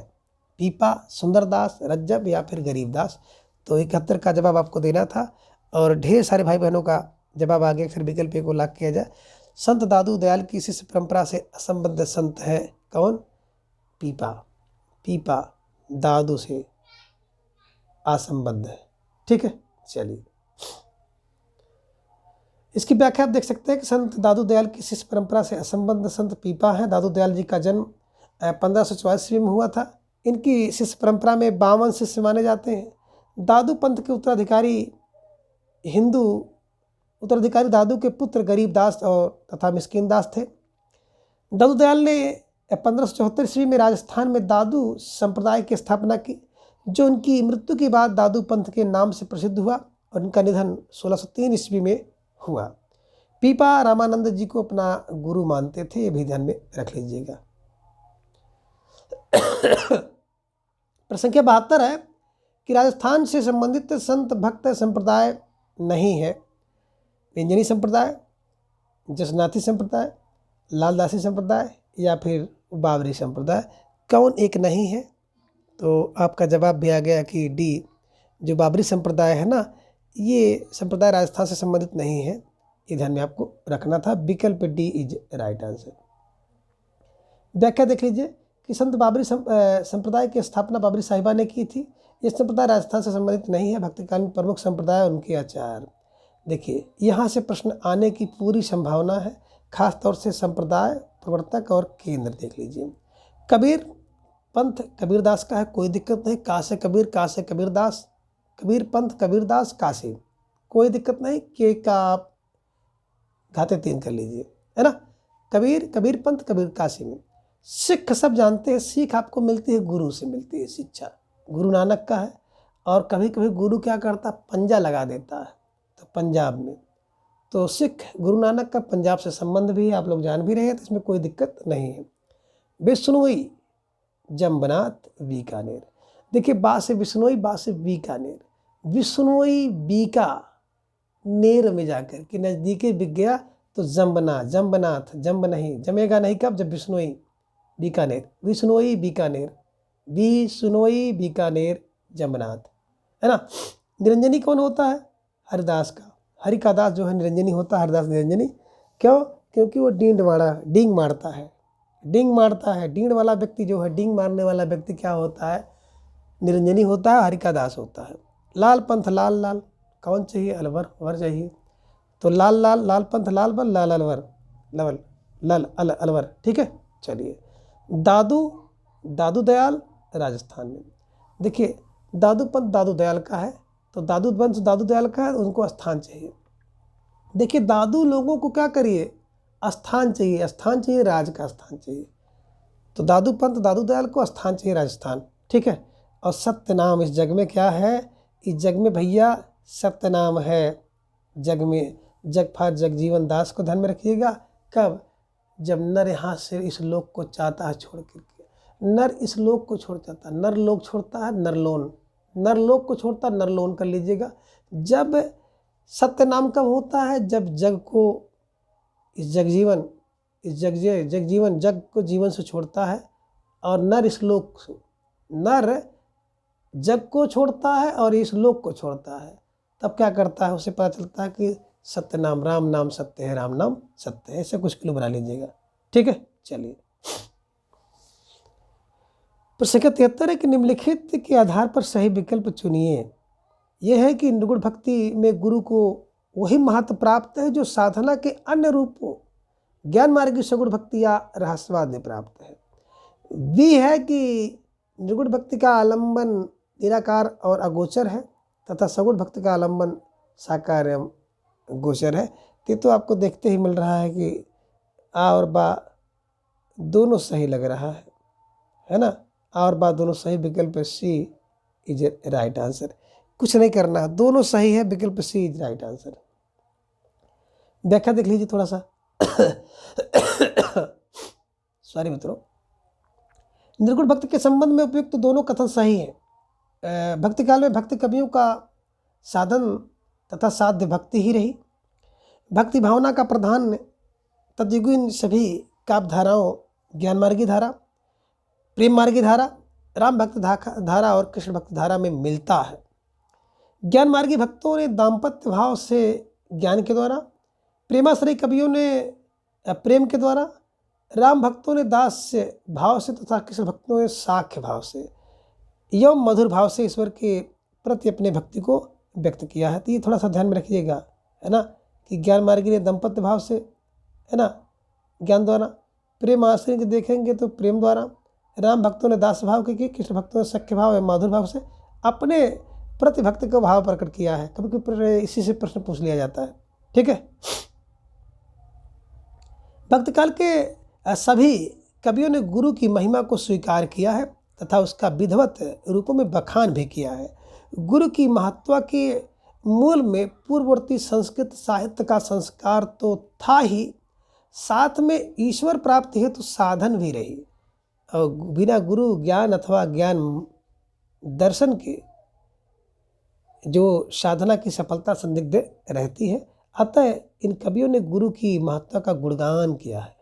पीपा, सुंदरदास, रज्जब या फिर गरीबदास। तो 71 का जवाब आपको देना था और ढेर सारे भाई बहनों का जवाब आ गया। फिर विकल्प को लाख किया जाए। संत दादू दयाल की शिष्य परंपरा से असंबद्ध संत है कौन? पीपा। पीपा दादू से असंबद्ध है, ठीक है। चलिए इसकी व्याख्या आप देख सकते हैं कि संत दादू दयाल की शिष्य परंपरा से असंबद्ध संत पीपा है। दादू दयाल जी का जन्म 1544 ईस्वी में हुआ था। इनकी शिष्य परंपरा में 52 शिष्य माने जाते हैं। दादू पंथ के उत्तराधिकारी दादू के पुत्र गरीबदास और तथा मिस्कीन दास थे। दादू दयाल ने 1574 ईस्वी में राजस्थान में दादू संप्रदाय की स्थापना की, जो उनकी मृत्यु के बाद दादू पंथ के नाम से प्रसिद्ध हुआ और उनका निधन 1603 ईस्वी में हुआ। पीपा रामानंद जी को अपना गुरु मानते थे, ये भी ध्यान में रख लीजिएगा। प्रश्न संख्या 72 है कि राजस्थान से संबंधित संत भक्त संप्रदाय नहीं है। व्यंजनी संप्रदाय, जसनाथी संप्रदाय, लालदासी संप्रदाय या फिर बाबरी संप्रदाय, कौन एक नहीं है? तो आपका जवाब भी आ गया कि डी, जो बाबरी संप्रदाय है ना, ये संप्रदाय राजस्थान से संबंधित नहीं है। ये ध्यान में आपको रखना था। विकल्प डी इज राइट आंसर। व्याख्या देख लीजिए कि संत बाबरी संप्रदाय की स्थापना बाबरी साहिबा ने की थी। यह संप्रदाय राजस्थान से संबंधित नहीं है। भक्तिकालीन प्रमुख संप्रदाय उनके आचार। देखिए यहाँ से प्रश्न आने की पूरी संभावना है, खास तौर से संप्रदाय, प्रवर्तक और केंद्र देख लीजिए। कबीर पंथ कबीरदास का है, कोई दिक्कत नहीं। का से कबीर, का से कबीरदास, कबीर पंथ कबीरदास, का से कोई दिक्कत नहीं। के का आप घाते 3 कर लीजिए, है ना। कबीर पंथ कबीर काशी में। सिख सब जानते हैं, सीख आपको मिलती है गुरु से, मिलती है शिक्षा, गुरु नानक का है। और कभी कभी गुरु क्या करता, पंजा लगा देता है, तो पंजाब में। तो सिख गुरु नानक का पंजाब से संबंध भी है, आप लोग जान भी रहे हैं, तो इसमें कोई दिक्कत नहीं है। बिश्नोई जम्बनाथ बीकानेर। देखिए बा से बिश्नोई, बा से बीकानेर। बिश्नोई बीका नेर में जाकर के नज़दीके बिक गया तो जम्बनाथ जम्ब नहीं, जमेगा नहीं कब, जब बिश्नोई बीकानेर। बिश्नोई बीकानेर, बिश्नोई बीकानेर जम्बनाथ, है ना। निरंजनी कौन होता है? हरिदास का। हरि का दास जो है निरंजनी होता है, हरिदास निरंजनी। क्यों? क्योंकि वो डींग मारता है। डींग वाला व्यक्ति जो है, डींग मारने वाला व्यक्ति क्या होता है? निरंजनी होता है, हरि का दास होता है। लाल पंथ लाल लाल, कौन चाहिए? अलवर, वर चाहिए। तो लाल लाल, लाल पंथ लाल बल, लाल अलवर, लवल लाल अलवर, ठीक है। चलिए, दादू, दादू दयाल राजस्थान में। देखिए, दादू पंथ दादू दयाल का है, तो दादू वंश दादू दयाल का है, उनको स्थान चाहिए। देखिए, दादू लोगों को क्या करिए? स्थान चाहिए, स्थान चाहिए, राज का स्थान चाहिए। तो दादू पंथ दादू दयाल को स्थान चाहिए राजस्थान, ठीक है। और सत्य नाम इस जग में क्या है? इस जग में भैया सत्य नाम है। जग में जग फार जगजीवन दास को ध्यान में रखिएगा। कब? जब नर यहाँ से इस लोक को चाहता है छोड़ करके। नर इस लोक को छोड़ जाता है, नर लोक छोड़ता है, नरलोन, नरलोक को छोड़ता, नरलोन कर लीजिएगा। जब सत्य नाम कब होता है? जब जग को, इस जगजीवन, इस जगजीवन जग को जीवन से छोड़ता है, और नर इस लोक, नर जग को छोड़ता है और इस लोक को छोड़ता है। तब क्या करता है? उसे पता चलता है कि सत्य नाम, राम नाम सत्य है, राम नाम सत्य है। ऐसे कुछ क्लू बना लीजिएगा, ठीक है। चलिए, प्रश्न 73 है कि निम्नलिखित के आधार पर सही विकल्प चुनिए। यह है कि निर्गुण भक्ति में गुरु को वही महत्व प्राप्त है जो साधना के अन्य रूपों, ज्ञान मार्ग की सगुण भक्ति या रहस्यवाद में प्राप्त है। बी है कि निर्गुण भक्ति का आलंबन निराकार और अगोचर है, तथा सगुण भक्ति का आलंबन साकार एवं गोचर है। तो आपको देखते ही मिल रहा है कि आ और बा दोनों सही लग रहा है ना। आ और बा दोनों सही, विकल्प सी इज राइट आंसर। कुछ नहीं करना है, दोनों सही है, विकल्प सी इज राइट आंसर। व्याख्या देख लीजिए थोड़ा सा। सॉरी मित्रों, निर्गुण भक्ति के संबंध में उपयुक्त तो दोनों कथन सही है। भक्ति काल में भक्ति कवियों का साधन तथा साध्य भक्ति ही रही। भक्ति भावना का प्रधान तद्विगुण सभी काव्य धाराओं, ज्ञान मार्गी धारा, प्रेम मार्गी धारा, राम भक्त धारा और कृष्ण भक्त धारा में मिलता है। ज्ञान मार्गी भक्तों ने दाम्पत्य भाव से ज्ञान के द्वारा, प्रेमाश्रयी कवियों ने प्रेम के द्वारा, राम भक्तों ने दास्य भाव से तथा कृष्ण भक्तों ने साख्य भाव से एवं मधुर भाव से ईश्वर के प्रति अपने भक्ति को व्यक्त किया है। तो ये थोड़ा सा ध्यान में रखिएगा, है ना, कि ज्ञान मार्गी ने दाम्पत्य भाव से, है ना, ज्ञान द्वारा, प्रेम आश्रय के देखेंगे तो प्रेम द्वारा, राम भक्तों ने दास भाव के किए, कृष्ण भक्तों ने सख्य भाव एवं माधुर भाव से अपने प्रति भक्ति का भाव प्रकट किया है। कभी कभी इसी से प्रश्न पूछ लिया जाता है, ठीक है। भक्ति काल के सभी कवियों ने गुरु की महिमा को स्वीकार किया है तथा उसका विधिवत रूपों में बखान भी किया है। गुरु की महत्ता के मूल में पूर्ववर्ती संस्कृत साहित्य का संस्कार तो था ही, साथ में ईश्वर प्राप्ति हेतु साधन भी रही। और बिना गुरु ज्ञान अथवा ज्ञान दर्शन के जो साधना की सफलता संदिग्ध रहती है। अतः इन कवियों ने गुरु की महत्ता का गुणगान किया है।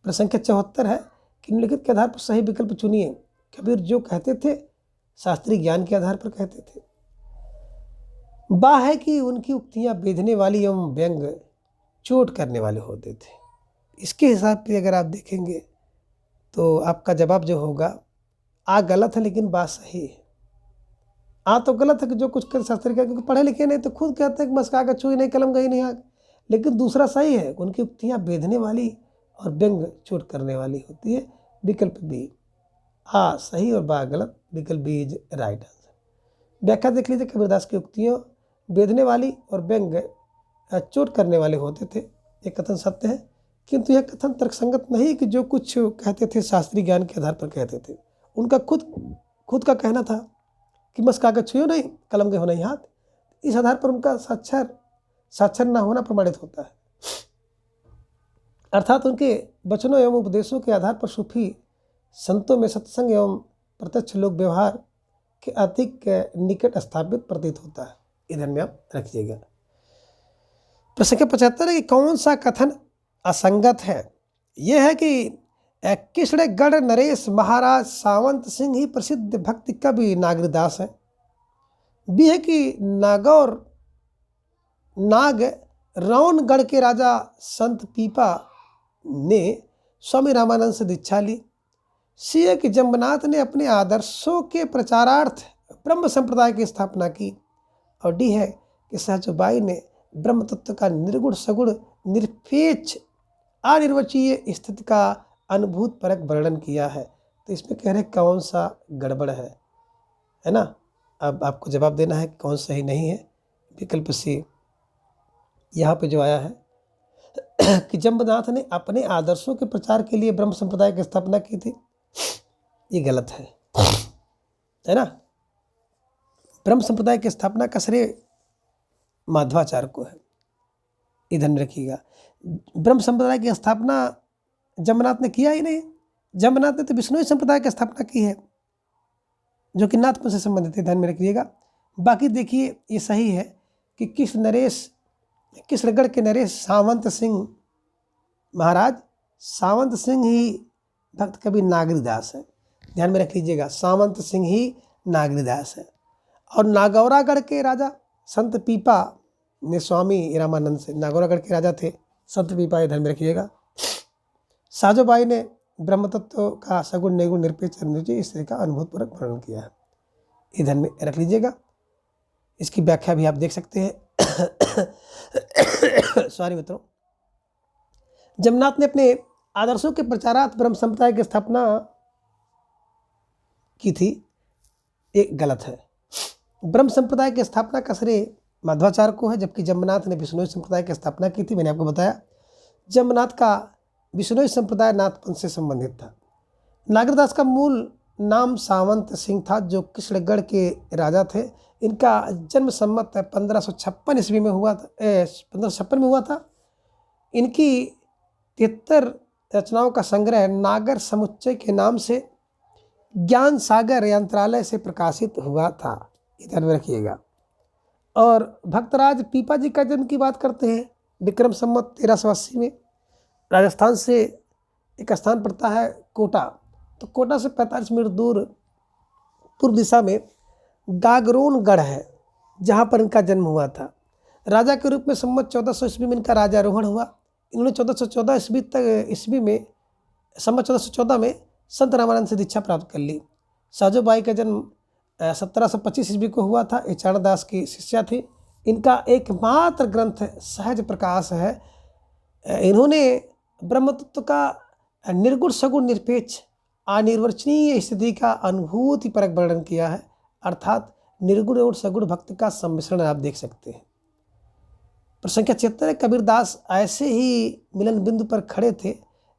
प्रश्न संख्या 74 है कि निम्नलिखित के आधार पर सही विकल्प चुनिए। कबीर जो कहते थे शास्त्रीय ज्ञान के आधार पर कहते थे। बा है कि उनकी उक्तियां बेधने वाली एवं व्यंग चोट करने वाले होते थे। इसके हिसाब से अगर आप देखेंगे तो आपका जवाब जो होगा आ गलत है लेकिन बात सही है। आ तो गलत है कि जो कुछ कर शास्त्री का, क्योंकि पढ़े लिखे नहीं तो खुद कहते हैं कि मस्का का छुई नहीं कलम गई नहीं आग। लेकिन दूसरा सही है, उनकी उक्तियां बेधने वाली और व्यंग चोट करने वाली होती है। विकल्प बी। आ सही और बा गलत, विकल्प बी इज राइट आंसर। व्याख्या देख लीजिए, कबीरदास की उक्तियां बेधने वाली और व्यंग चोट करने वाले होते थे। ये कथन सत्य है, किंतु यह कथन तर्कसंगत नहीं कि जो कुछ कहते थे शास्त्रीय ज्ञान के आधार पर कहते थे। उनका खुद का कहना था कि मस कागज छुयो नहीं कलम के हो नहीं हाथ। इस आधार पर उनका साक्षर न होना प्रमाणित होता है। अर्थात उनके वचनों एवं उपदेशों के आधार पर सूफी संतों में सत्संग एवं प्रत्यक्ष लोक व्यवहार के अधिक निकट स्थापित प्रतीत होता है। इधर में आप रखिएगा। प्रश्न संख्या 75 है कि कौन सा कथन असंगत है। यह है कि कृष्णगढ़ नरेश महाराज सावंत सिंह ही प्रसिद्ध भक्ति कवि नागरदास हैं। बी है कि नाग रावणगढ़ के राजा संत पीपा ने स्वामी रामानंद से दीक्षा ली। सी कि जम्बनाथ ने अपने आदर्शों के प्रचारार्थ ब्रह्म संप्रदाय की स्थापना की। और डी है कि सहजबाई ने ब्रह्म तत्व का निर्गुण सगुण निरपेक्ष अनिर्वचनीय स्थिति का अनुभूत परक वर्णन किया है। तो इसमें कह रहे कौन सा गड़बड़ है ना। अब आपको जवाब देना है कौन सही नहीं है। विकल्प सी यहाँ पे जो आया है कि जम्बनाथ ने अपने आदर्शों के प्रचार के लिए ब्रह्म संप्रदाय की स्थापना की थी, ये गलत है ना। ब्रह्म संप्रदाय की स्थापना का श्रेय माधवाचार्य को है, ये ध्यान रखिएगा। ब्रह्म संप्रदाय की स्थापना जम्बनाथ ने किया ही नहीं। जम्बनाथ ने तो विष्णु संप्रदाय की स्थापना की है जो कि नाथपंथ से संबंधित है, ध्यान में रखिएगा। बाकी देखिए ये सही है कि कृष्णगढ़ के नरेश सावंत सिंह महाराज, सावंत सिंह ही भक्त कवि नागरीदास है, ध्यान में रख लीजिएगा। सावंत सिंह ही नागरीदास है। और नागौरागढ़ के राजा संत पीपा ने स्वामी रामानंद से, नागौरागढ़ के राजा थे संत पीपा, ये ध्यान में रखिएगा। साजोबाई ने ब्रह्म तत्व का सगुण निर्गुण निरपेक्ष इस तरह का अनुभूतपूर्वक वर्णन किया है, ये ध्यान में रख लीजिएगा। इसकी व्याख्या भी आप देख सकते हैं। सॉरी मित्रों, जम्बनाथ ने अपने आदर्शों के प्रचारार्थ ब्रह्म संप्रदाय की स्थापना की थी, ये गलत है। ब्रह्म संप्रदाय की स्थापना का श्रेय माधवाचार्य को है, जबकि जम्बनाथ ने विष्णु संप्रदाय की स्थापना की थी। मैंने आपको बताया जम्बनाथ का विष्णु संप्रदाय नाथपंथ से संबंधित था। नागरदास का मूल नाम सावंत सिंह था जो कृष्णगढ़ के राजा थे। इनका जन्म संमत 1556 ईस्वी में हुआ था, 1556 में हुआ था। इनकी 73 रचनाओं का संग्रह नागर समुच्चय के नाम से ज्ञान सागर यंत्रालय से प्रकाशित हुआ था, ध्यान में रखिएगा। और भक्तराज पीपा जी का जन्म की बात करते हैं विक्रम संमत 1380 में। राजस्थान से एक स्थान पड़ता है कोटा, तो कोटा से 45 मिनट दूर पूर्व दिशा में गागरोनगढ़ है, जहाँ पर इनका जन्म हुआ था। राजा के रूप में संमत 1400 ईस्वी में इनका राजारोहण हुआ। इन्होंने 1414 ईस्वी में संमत 1414 में संत रामानंद से दीक्षा प्राप्त कर ली। साजोबाई का जन्म 1725 ईस्वी को हुआ था, ये चाणदास की शिष्या थी। इनका एकमात्र ग्रंथ सहज प्रकाश है। इन्होंने ब्रह्म तत्व का निर्गुण सगुण निरपेक्ष अनिर्वचनीय स्थिति का अनुभूति परक वर्णन किया है, अर्थात निर्गुण और सगुण भक्त का सम्मिश्रण आप देख सकते हैं। प्रसंख्या 76 कबीरदास ऐसे ही मिलन बिंदु पर खड़े थे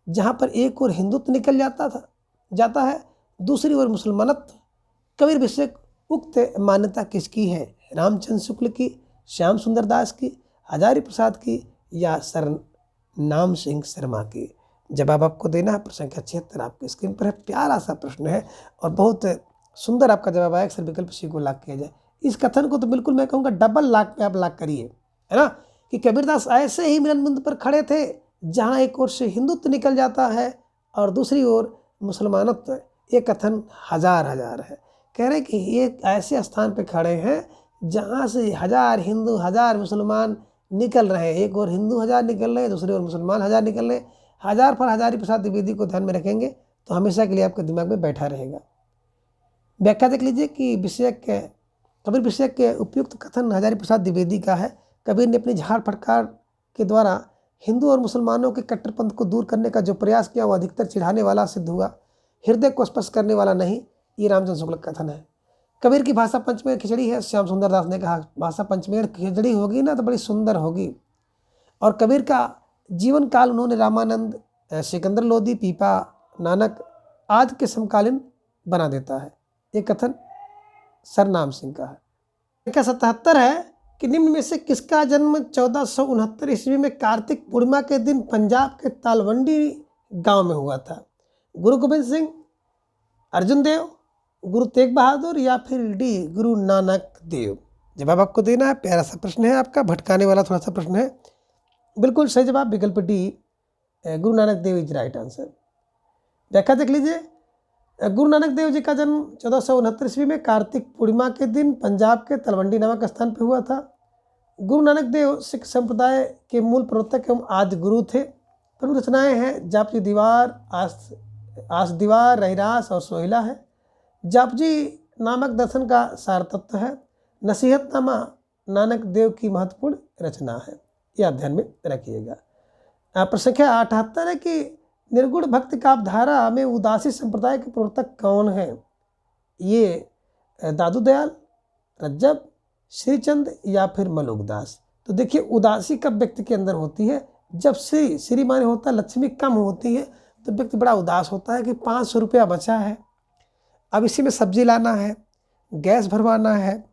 जहाँ पर एक और हिंदुत्व निकल जाता है, दूसरी ओर मुसलमानत्व। कबीर विषय उक्त मान्यता किसकी है? रामचंद्र शुक्ल की, श्याम सुंदर दास की, हजारी प्रसाद की या नाम सिंह शर्मा की? जवाब आपको देना है। प्रसंख्या 76 आपकी स्क्रीन पर है। प्यारा सा प्रश्न है और बहुत सुंदर आपका जवाब आया। अक्सर विकल्प सी को लॉक किया जाए। इस कथन को तो बिल्कुल मैं कहूँगा डबल लॉक पे आप लॉक करिए, है ना, कि कबीरदास ऐसे ही मिलन बिंदु पर खड़े थे जहाँ एक ओर से हिंदुत्व निकल जाता है और दूसरी ओर मुसलमानत्व। ये कथन हजार है। कह रहे कि ये ऐसे स्थान पे खड़े हैं जहाँ से 1000 हिंदू 1000 मुसलमान निकल रहे हैं। एक और हिंदू 1000 निकल रहे हैं, दूसरी ओर मुसलमान 1000 निकल रहे हैं। 1000 पर हजारी प्रसाद द्विवेदी को ध्यान में रखेंगे तो हमेशा के लिए आपके दिमाग में बैठा रहेगा। व्याख्या देख लीजिए कि कबीर विषय के उपयुक्त कथन हजारी प्रसाद द्विवेदी का है। कबीर ने अपनी झाड़ फटकार के द्वारा हिंदू और मुसलमानों के कट्टरपंथ को दूर करने का जो प्रयास किया वो अधिकतर चिढ़ाने वाला सिद्ध हुआ, हृदय को स्पर्श करने वाला नहीं। ये रामचंद्र शुक्ल का कथन है। कबीर की भाषा पंचमेर खिचड़ी है। श्याम सुंदर दास ने कहा भाषा पंचमेर खिचड़ी होगी ना तो बड़ी सुंदर होगी। और कबीर का जीवन काल उन्होंने रामानंद, सिकंदर लोधी, पीपा, नानक आदि के समकालीन बना देता है। ये कथन सरनाम सिंह का है। 77 है कि निम्न में से किसका जन्म 1469 ईस्वी में कार्तिक पूर्णिमा के दिन पंजाब के तालवंडी गांव में हुआ था? गुरु गोबिंद सिंह, अर्जुन देव, गुरु तेग बहादुर या फिर डी गुरु नानक देव? जवाब आपको देना है। प्यारा सा प्रश्न है आपका, भटकाने वाला थोड़ा सा प्रश्न है। बिल्कुल सही जवाब विकल्प D Guru Nanak Dev is right answer. व्याख्या देख लीजिए। गुरु नानक देव जी का जन्म 1469 ईस्वी में कार्तिक पूर्णिमा के दिन पंजाब के तलवंडी नामक स्थान पर हुआ था। गुरु नानक देव सिख संप्रदाय के मूल प्रवर्तक एवं आदि गुरु थे। प्रमुख रचनाएं हैं जापती दीवार, आस दीवार, रहीरास और सोहिला है। जापजी नामक दर्शन का सार तत्व है। नसीहतनामा नानक देव की महत्वपूर्ण रचना है। यह ध्यान में रखिएगा। प्रश्न संख्या 78 है कि निर्गुण भक्ति काव्यधारा में उदासी संप्रदाय के प्रवर्तक कौन है? ये दादू दयाल, रज्जब, श्रीचंद या फिर मलुकदास। तो देखिए, उदासी कब व्यक्ति के अंदर होती है? जब श्री माने होता है लक्ष्मी कम होती है तो व्यक्ति बड़ा उदास होता है कि 500 रुपया बचा है, अब इसी में सब्जी लाना है, गैस भरवाना है,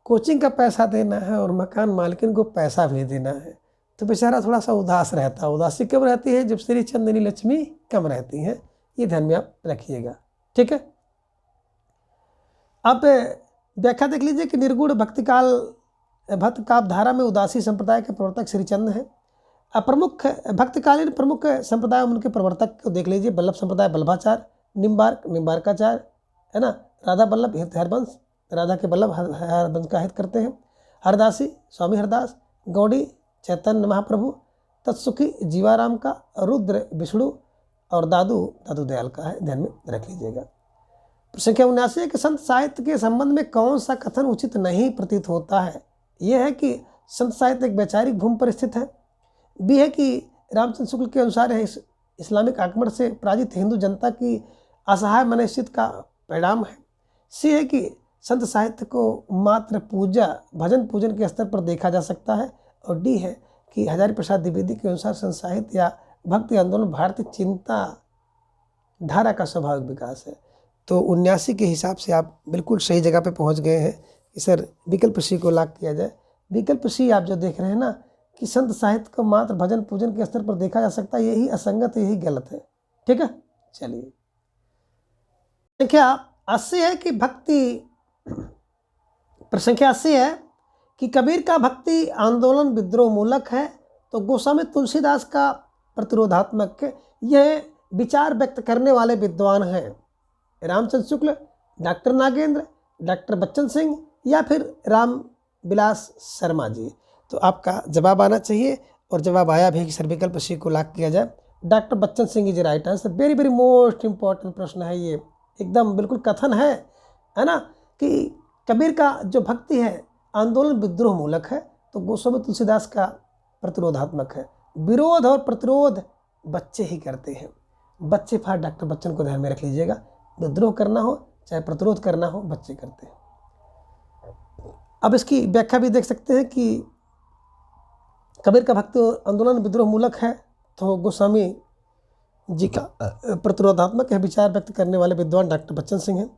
कोचिंग का पैसा देना है और मकान मालकिन को पैसा भी देना है, तो बेचारा थोड़ा सा उदास रहता है। उदासी कब रहती है? जब श्री चंदनी लक्ष्मी कम रहती है। ये ध्यान में आप रखिएगा। ठीक है। अब व्याख्या देख लीजिए कि निर्गुण भक्ति काव्यधारा में उदासी संप्रदाय के प्रवर्तक श्रीचंद हैं। प्रमुख भक्तकालीन प्रमुख संप्रदाय उनके प्रवर्तक को देख लीजिए। वल्लभ संप्रदाय वल्लभाचार्य, निम्बार्काचार्य है ना, राधा वल्लभ हरवंश, राधा के वल्लभ हरवंश का हित करते हैं। हरदासी स्वामी हरदास, गौड़ी चैतन्य महाप्रभु, तत्सुखी जीवाराम का, रुद्र विष्णु और दादू दयाल का है। ध्यान में रख लीजिएगा। संख्या 79 है कि संत साहित्य के संबंध में कौन सा कथन उचित नहीं प्रतीत होता है? यह है कि संत साहित्य एक वैचारिक भूमि पर स्थित है। बी है कि रामचंद्र शुक्ल के अनुसार है इस्लामिक आक्रमण से पराजित हिंदू जनता की असहाय मनस्थिति का परिणाम है। सी है कि संत साहित्य को मात्र पूजा भजन पूजन के स्तर पर देखा जा सकता है। और डी है कि हजारी प्रसाद द्विवेदी के अनुसार संत साहित्य या भक्ति आंदोलन भारतीय चिंता धारा का स्वाभाविक विकास है। तो 79 के हिसाब से आप बिल्कुल सही जगह पे पहुंच गए हैं कि सर विकल्प सी को लॉक किया जाए। विकल्प सी आप जो देख रहे हैं ना कि संत साहित्य को मात्र भजन पूजन के स्तर पर देखा जा सकता है, यही असंगत, यही गलत है। ठीक है, चलिए। संख्या 80 है कि संख्या 80 है कि कबीर का भक्ति आंदोलन विद्रोह मूलक है, तो गोस्वामी तुलसीदास का प्रतिरोधात्मक। यह विचार व्यक्त करने वाले विद्वान हैं रामचंद्र शुक्ल, डॉक्टर नागेंद्र, डॉक्टर बच्चन सिंह या फिर राम विलास शर्मा जी। तो आपका जवाब आना चाहिए और जवाब आया भी कि सर विकल्प सी को लॉक किया जाए। Doctor Bachchan Singh is right answer. Very very most important प्रश्न है ये, एकदम बिल्कुल कथन है ना, कि कबीर का जो भक्ति है आंदोलन विद्रोह मूलक है, तो गोस्वामी तुलसीदास का प्रतिरोधात्मक है। विरोध और प्रतिरोध बच्चे ही करते हैं। बच्चे फार डॉक्टर बच्चन को ध्यान में रख लीजिएगा। विद्रोह करना हो चाहे प्रतिरोध करना हो, बच्चे करते हैं। अब इसकी व्याख्या भी देख सकते हैं कि कबीर का भक्ति आंदोलन विद्रोह मूलक है, तो गोस्वामी जी का प्रतिरोधात्मक है। विचार व्यक्त करने वाले विद्वान डॉक्टर बच्चन सिंह हैं।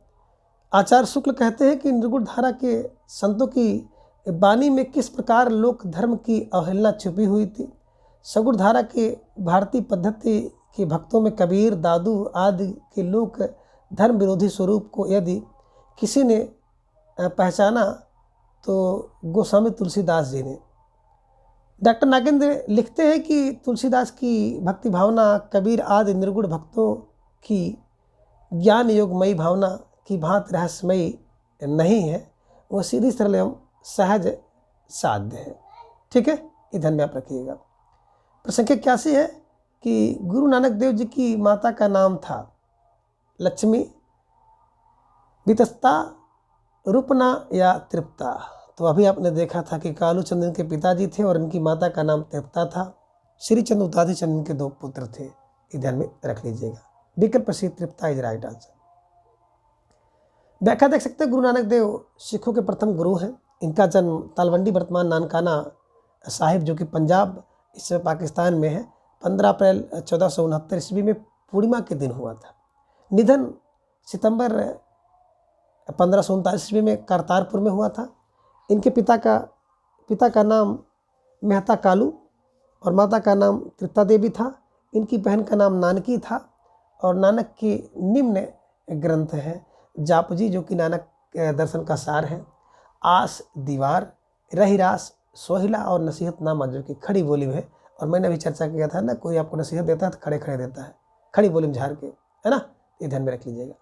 आचार्य शुक्ल कहते हैं कि निर्गुण धारा के संतों की वाणी में किस प्रकार लोक धर्म की अवहेलना छुपी हुई थी। सगुण धारा के भारतीय पद्धति के भक्तों में कबीर, दादू आदि के लोक धर्म विरोधी स्वरूप को यदि किसी ने पहचाना तो गोस्वामी तुलसीदास जी ने। डॉक्टर नागेंद्र लिखते हैं कि तुलसीदास की भक्ति भावना कबीर आदि निर्गुण भक्तों की ज्ञान योगमयी भावना की भांति रहस्यमयी नहीं है, वो सीधी सरल एवं सहज साध्य है। ठीक है, ये ध्यान में आप रखिएगा। प्रश्न 81 है कि गुरु नानक देव जी की माता का नाम था लक्ष्मी, वितस्ता, रूपना या तृप्ता। तो अभी आपने देखा था कि कालू चंदन के पिताजी थे और इनकी माता का नाम तृप्ता था। श्रीचंद उतादी चंदन के 2 पुत्र थे, ये ध्यान में रख लीजिएगा। विकल्प सी तृप्ता इज राइट आंसर। व्याख्या देख सकते हैं, गुरु नानक देव सिखों के प्रथम गुरु हैं। इनका जन्म तलवंडी वर्तमान नानकाना साहिब जो कि पंजाब इस समय पाकिस्तान में है 15 अप्रैल 1469 ईस्वी में पूर्णिमा के दिन हुआ था। निधन सितंबर 1539 ईस्वी में करतारपुर में हुआ था। इनके पिता का नाम मेहता कालू और माता का नाम तृप्ता देवी था। इनकी बहन का नाम नानकी था और नानक के निम्न ग्रंथ हैं जापजी जो कि नानक दर्शन का सार है, आस दीवार, रहीरास, सोहिला और नसीहतनामा जो कि खड़ी बोली में है। और मैंने अभी चर्चा किया था ना, कोई आपको नसीहत देता है तो खड़े खड़े देता है, खड़ी बोली में झाड़ के, है ना, ये ध्यान में रख लीजिएगा।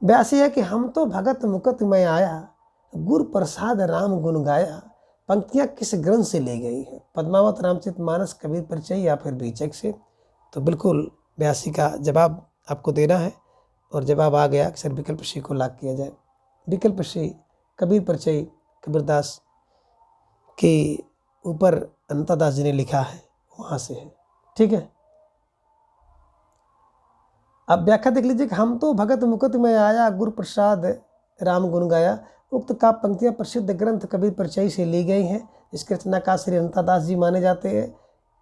82 है कि हम तो भगत मुकत में आया, गुर प्रसाद राम गुण गाया। पंक्तियाँ किस ग्रंथ से ली गई हैं? पद्मावत, रामचरितमानस, कबीर परिचय या फिर बीचक से। तो बिल्कुल 82 का जवाब आपको देना है और जवाब आ गया अक्सर विकल्प सी को लॉक किया जाए। विकल्प सी कबीर परिचय कबीरदास के ऊपर अनंतादास जी ने लिखा है, वहाँ से है। ठीक है, अब व्याख्या देख लीजिए कि हम तो भगत मुकुट में आया गुरु प्रसाद राम गुण गाया। उक्त काव्य पंक्तियाँ प्रसिद्ध ग्रंथ कबीर परिचय से ली गई हैं। इसके रचनाकार श्री अनंतादास जी माने जाते हैं।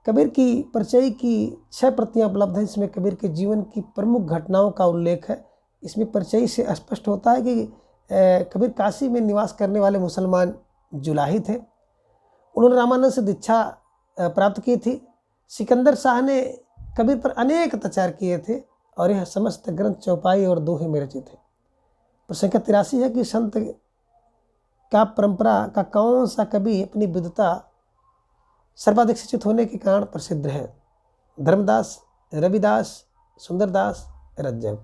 कबीर की परिचय की 6 प्रतियाँ उपलब्ध हैं। इसमें कबीर के जीवन की प्रमुख घटनाओं का उल्लेख है। इसमें परिचय से स्पष्ट होता है कि कबीर काशी में निवास करने वाले मुसलमान जुलाही थे। उन्होंने रामानंद से दीक्षा प्राप्त की थी। सिकंदर शाह ने कबीर पर अनेक अत्याचार किए थे और यह समस्त ग्रंथ चौपाई और दोहे में रचित है। प्रश्न संख्या 83 है कि संत का परंपरा का कौन सा कवि अपनी विद्वता सर्वाधिक शिक्षित होने के कारण प्रसिद्ध है? धर्मदास, रविदास, सुंदरदास, रज्जब।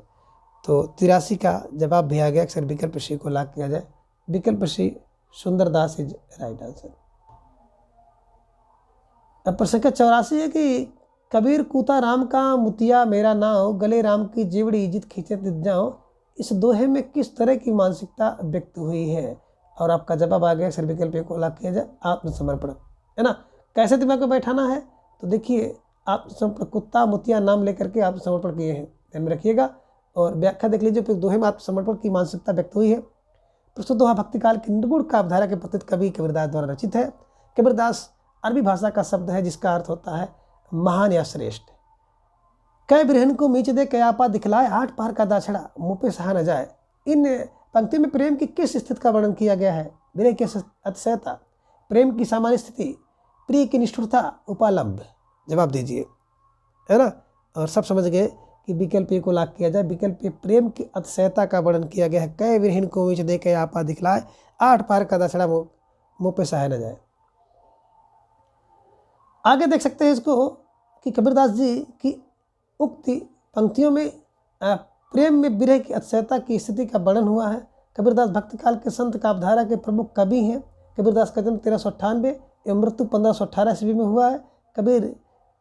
तो 83 का जवाब भी आ गया। अक्सर विकल्प सी को लॉक किया जाए। विकल्प सी सुंदरदास इज राइट आंसर। अब प्रश्न संख्या 84 है कि कबीर कूता राम का मुतिया मेरा नाव, गले राम की जेवड़ी इज्जत खींचे तित जाओ। इस दोहे में किस तरह की मानसिकता व्यक्त हुई है? और आपका जवाब आ गया। अक्सर विकल्प को लॉक किया जाए। आत्मसमर्पण, है ना। कैसे दिमाग में बैठाना है? तो देखिए, आत्मसमर्पण, कुत्ता मुतिया नाम लेकर के आत्मसमर्पण किए हैं, ध्यान में रखिएगा। और व्याख्या देख लीजिए, फिर दोहे में आत्मसमर्पण की मानसिकता व्यक्त हुई है। प्रस्तुत दोहा भक्तिकाल की निर्गुण काव्यधारा के प्रति कवि कबीरदास द्वारा रचित है। कबीरदास अरबी भाषा का शब्द है जिसका अर्थ होता है महान या श्रेष्ठ। कै बिरहन को मीच दे कयापा दिखलाए, 8 पार का दाछड़ा मुँह पे सहा न जाए। इन पंक्ति में प्रेम की किस स्थिति का वर्णन किया गया है? विरह की अतिशयता, प्रेम की सामान्य स्थिति, प्रिय की निष्ठुरता, उपालंब। जवाब दीजिए, है ना। और सब समझ गए कि विकल्प ए को लॉक किया जाए। विकल्प ए प्रेम की अतिशयता का वर्णन किया गया है। कै बिरहन को मीच दे कयापा दिखलाए, 8 पार का दाछड़ा मुँह पे सहा न जाए। आगे देख सकते हैं इसको कि कबीरदास जी की उक्ति पंक्तियों में प्रेम में विरह की अतिशयता की स्थिति का वर्णन हुआ है। कबीरदास भक्तिकाल के संत काव्यधारा के प्रमुख कवि हैं। कबीरदास का जन्म 1398 एवं मृत्यु 1518 ईस्वी में हुआ है। कबीर